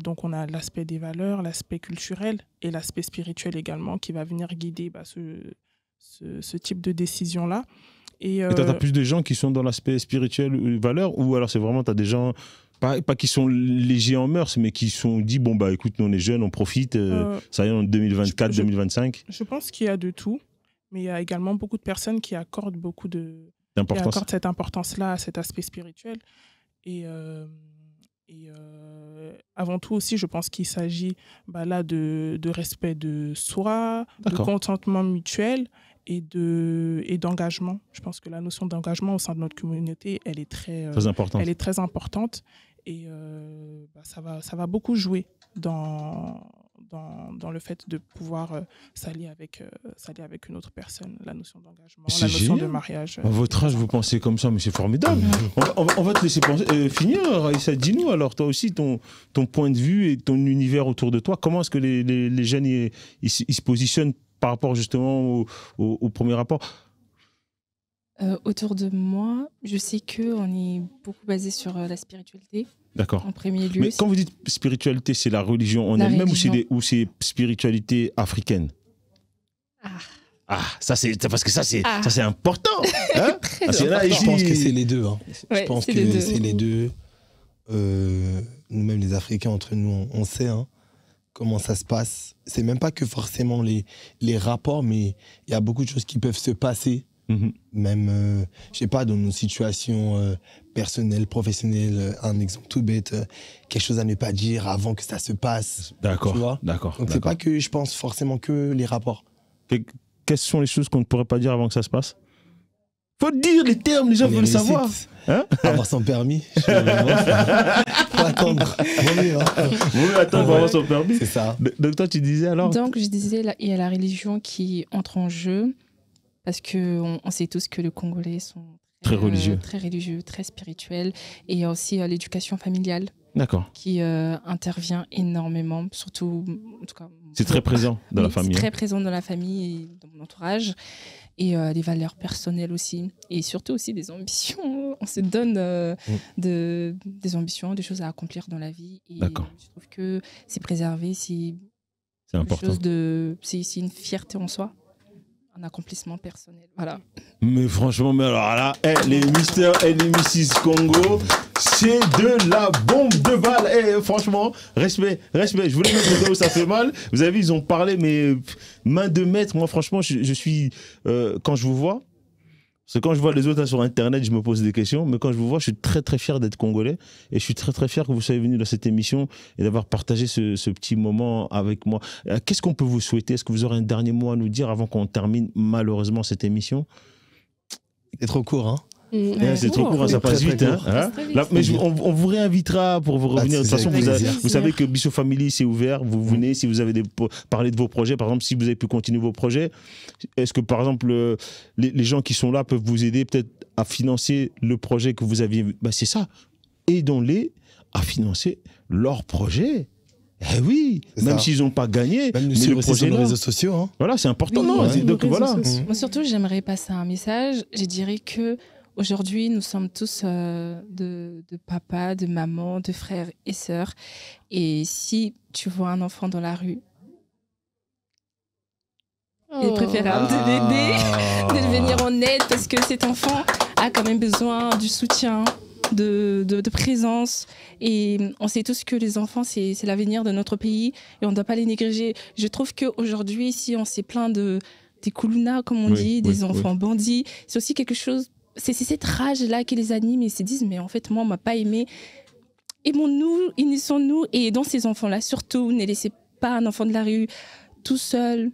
Donc on a l'aspect des valeurs, l'aspect culturel et l'aspect spirituel également qui va venir guider ce type de décision-là. Et tu as plus de gens qui sont dans l'aspect spirituel ou valeurs, ou alors c'est vraiment, tu as des gens... Pas qui sont légers en mœurs, mais qui sont dit, écoute, nous on est jeunes, on profite, ça y est en 2024, 2025. Je pense qu'il y a de tout, mais il y a également beaucoup de personnes qui accordent cette importance-là à cet aspect spirituel. Et avant tout aussi, je pense qu'il s'agit là de respect de soi, de contentement mutuel et d'engagement. Je pense que la notion d'engagement au sein de notre communauté, elle est très importante. Et ça va beaucoup jouer dans le fait de pouvoir s'allier avec une autre personne, la notion d'engagement, la notion de mariage. À votre âge, vous pensez comme ça, mais c'est formidable. On va te laisser finir, Raïssa. Dis-nous alors, toi aussi, ton point de vue et ton univers autour de toi. Comment est-ce que les jeunes ils se positionnent par rapport justement au premier rapport? Autour de moi, je sais qu'on est beaucoup basé sur la spiritualité. D'accord. En premier lieu. Mais quand vous dites spiritualité, c'est la religion en elle-même ou c'est spiritualité africaine? Ça c'est parce que ça c'est important. Hein? Je pense que c'est les deux. Hein. Ouais, je pense que c'est les deux. Nous-mêmes les Africains entre nous, on sait comment ça se passe. C'est même pas que forcément les rapports, mais il y a beaucoup de choses qui peuvent se passer. Même, je sais pas, dans nos situations personnelles, professionnelles, un exemple tout bête, quelque chose à ne pas dire avant que ça se passe. D'accord. Donc c'est pas que je pense forcément que les rapports. Quelles sont les choses qu'on ne pourrait pas dire avant que ça se passe? Faut dire les termes, les gens veulent savoir. Hein? Avoir son permis. Faut attendre. Vaut mieux attendre pour avoir son permis. C'est ça. Donc toi, tu disais alors? Donc je disais, il y a la religion qui entre en jeu, parce qu'on sait tous que les Congolais sont très religieux, très spirituels, et il y a aussi l'éducation familiale. D'accord. Qui intervient énormément, surtout, en tout cas. C'est très présent dans la famille. C'est très présent dans la famille et dans mon entourage. Et les valeurs personnelles aussi. Et surtout aussi des ambitions. On se donne des ambitions, des choses à accomplir dans la vie. Et je trouve que c'est préservé, c'est important. C'est une fierté en soi. Un accomplissement personnel, voilà. Mais franchement, mais alors là, les Mr. et les Mrs. Congo, c'est de la bombe de balle. Franchement, respect. Je voulais mettre le doigt où ça fait mal. Vous avez vu, ils ont parlé, mais main de maître. Moi, franchement, je suis... quand je vous vois, parce que quand je vois les autres sur Internet, je me pose des questions. Mais quand je vous vois, je suis très, très fier d'être Congolais. Et je suis très, très fier que vous soyez venu dans cette émission et d'avoir partagé ce petit moment avec moi. Qu'est-ce qu'on peut vous souhaiter? Est-ce que vous aurez un dernier mot à nous dire avant qu'on termine malheureusement cette émission? C'est trop court, hein? C'est trop court, ça passe vite. Mais on vous réinvitera pour vous revenir. De toute façon, vous savez que Bissot Family, c'est ouvert. Vous venez si vous avez parlé de vos projets. Par exemple, si vous avez pu continuer vos projets, est-ce que, par exemple, les gens qui sont là peuvent vous aider peut-être à financer le projet que vous aviez... C'est ça. Aidons-les à financer leur projet. Eh oui, même s'ils n'ont pas gagné, même mais le projet sur les réseaux sociaux. Hein. Voilà, c'est important. Donc voilà. Moi, surtout, j'aimerais passer un message. Je dirais que aujourd'hui, nous sommes tous de papa, de maman, de frères et sœurs. Et si tu vois un enfant dans la rue, il est préférable de l'aider, de venir en aide, parce que cet enfant a quand même besoin du soutien, de présence. Et on sait tous que les enfants, c'est l'avenir de notre pays et on ne doit pas les négliger. Je trouve qu'aujourd'hui, si on s'est plaint des koulounas, comme on dit, des enfants bandits, c'est aussi quelque chose... C'est cette rage-là qui les anime et ils se disent, mais en fait, moi, on ne m'a pas aimé. Aimons-nous, unissons-nous. Et dans ces enfants-là, surtout, ne laissez pas un enfant de la rue tout seul.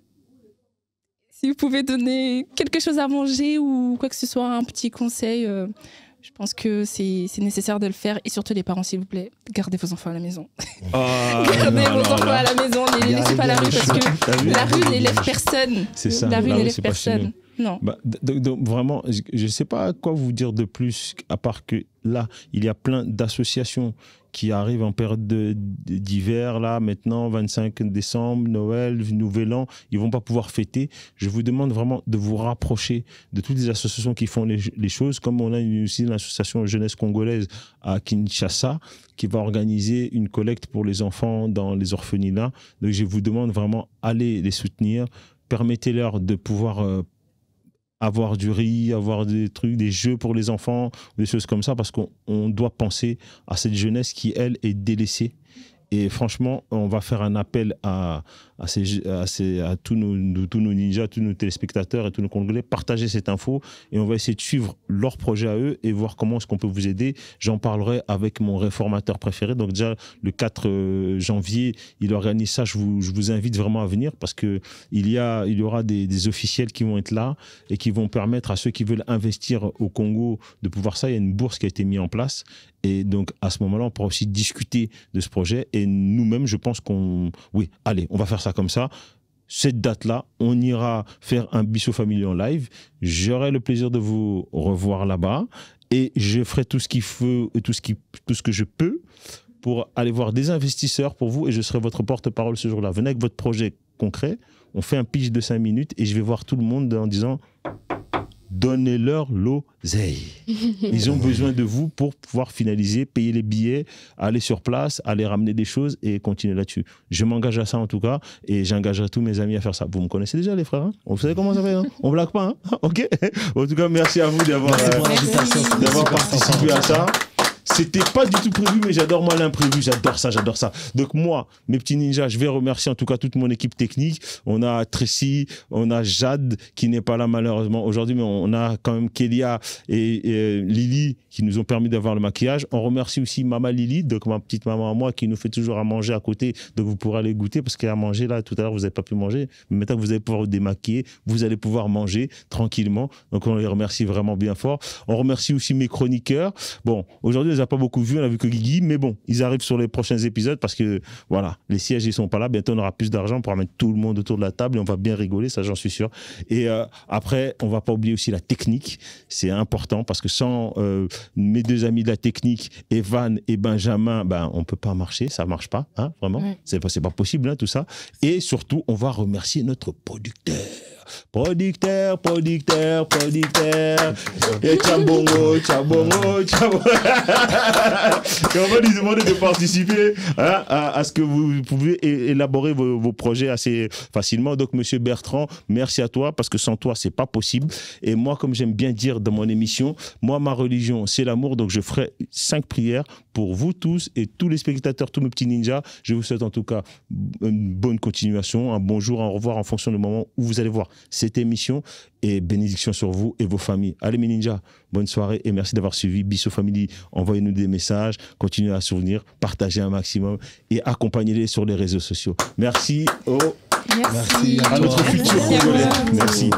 Si vous pouvez donner quelque chose à manger ou quoi que ce soit, un petit conseil, je pense que c'est nécessaire de le faire. Et surtout, les parents, s'il vous plaît, gardez vos enfants à la maison. Gardez vos enfants à la maison, ne les laissez pas à la rue parce que la rue n'élève personne. C'est ça. La rue n'élève personne. Non. Donc vraiment, je ne sais pas quoi vous dire de plus, à part que là, il y a plein d'associations qui arrivent en période d'hiver, là, maintenant, 25 décembre, Noël, Nouvel An, ils ne vont pas pouvoir fêter. Je vous demande vraiment de vous rapprocher de toutes les associations qui font les choses, comme on a aussi l'association Jeunesse Congolaise à Kinshasa, qui va organiser une collecte pour les enfants dans les orphelinats. Donc je vous demande vraiment, allez les soutenir, permettez-leur de pouvoir... avoir du riz, avoir des trucs, des jeux pour les enfants, des choses comme ça, parce qu'on doit penser à cette jeunesse qui, elle, est délaissée. Et franchement, on va faire un appel à tous nos ninjas, tous nos téléspectateurs et tous nos Congolais, partager cette info et on va essayer de suivre leur projet à eux et voir comment est-ce qu'on peut vous aider. J'en parlerai avec mon réformateur préféré. Donc déjà, le 4 janvier, il organise ça. Je vous invite vraiment à venir parce qu'il y aura des officiels qui vont être là et qui vont permettre à ceux qui veulent investir au Congo de pouvoir ça. Il y a une bourse qui a été mise en place. Et donc, à ce moment-là, on pourra aussi discuter de ce projet. Et nous-mêmes, je pense oui, allez, on va faire ça comme ça. Cette date-là, on ira faire un Bissot Family en live. J'aurai le plaisir de vous revoir là-bas. Et je ferai tout ce qu'il faut et tout ce que je peux pour aller voir des investisseurs pour vous. Et je serai votre porte-parole ce jour-là. Venez avec votre projet concret. On fait un pitch de 5 minutes et je vais voir tout le monde en disant... Donnez-leur l'oseille. Ils ont besoin de vous pour pouvoir finaliser, payer les billets, aller sur place, aller ramener des choses et continuer là-dessus. Je m'engage à ça en tout cas et j'engagerai tous mes amis à faire ça. Vous me connaissez déjà les frères, hein? Vous savez comment ça fait, hein? On ne blague pas, hein? Ok. En tout cas, merci à vous d'avoir participé à ça. c'était pas du tout prévu, mais j'adore moi l'imprévu, j'adore ça. Donc moi, mes petits ninjas, je vais remercier en tout cas toute mon équipe technique. On a Tracy, on a Jade qui n'est pas là malheureusement aujourd'hui, mais on a quand même Kélia et Lily qui nous ont permis d'avoir le maquillage. On remercie aussi Maman Lily, donc ma petite maman à moi qui nous fait toujours à manger à côté, donc vous pourrez aller goûter parce qu'il y a à manger là, tout à l'heure vous n'avez pas pu manger, mais maintenant que vous allez pouvoir vous démaquiller, vous allez pouvoir manger tranquillement, donc on les remercie vraiment bien fort. On remercie aussi mes chroniqueurs. Bon, aujourd'hui on les a pas beaucoup vus, on a vu que Guigui, mais bon, ils arrivent sur les prochains épisodes parce que voilà, les sièges ils sont pas là, bientôt on aura plus d'argent pour mettre tout le monde autour de la table et on va bien rigoler, ça j'en suis sûr. Et après, on va pas oublier aussi la technique, c'est important parce que sans mes deux amis de la technique, Evan et Benjamin, ben on peut pas marcher, ça marche pas, hein, vraiment, c'est pas possible hein, tout ça. Et surtout, on va remercier notre producteur. Et Tchabongo. Et on va lui demander de participer hein, à ce que vous pouvez élaborer vos projets assez facilement. Donc, monsieur Bertrand, merci à toi parce que sans toi, c'est pas possible. Et moi, comme j'aime bien dire dans mon émission, moi, ma religion, c'est l'amour. Donc, je ferai 5 prières pour vous tous et tous les spectateurs, tous mes petits ninjas. Je vous souhaite en tout cas une bonne continuation, un bon jour, un au revoir en fonction du moment où vous allez voir cette émission et bénédiction sur vous et vos familles. Allez mes ninjas, bonne soirée et merci d'avoir suivi Bissot Family. Envoyez-nous des messages, continuez à souvenir, partagez un maximum et accompagnez-les sur les réseaux sociaux. Merci. Merci à notre futur Congolais. Merci.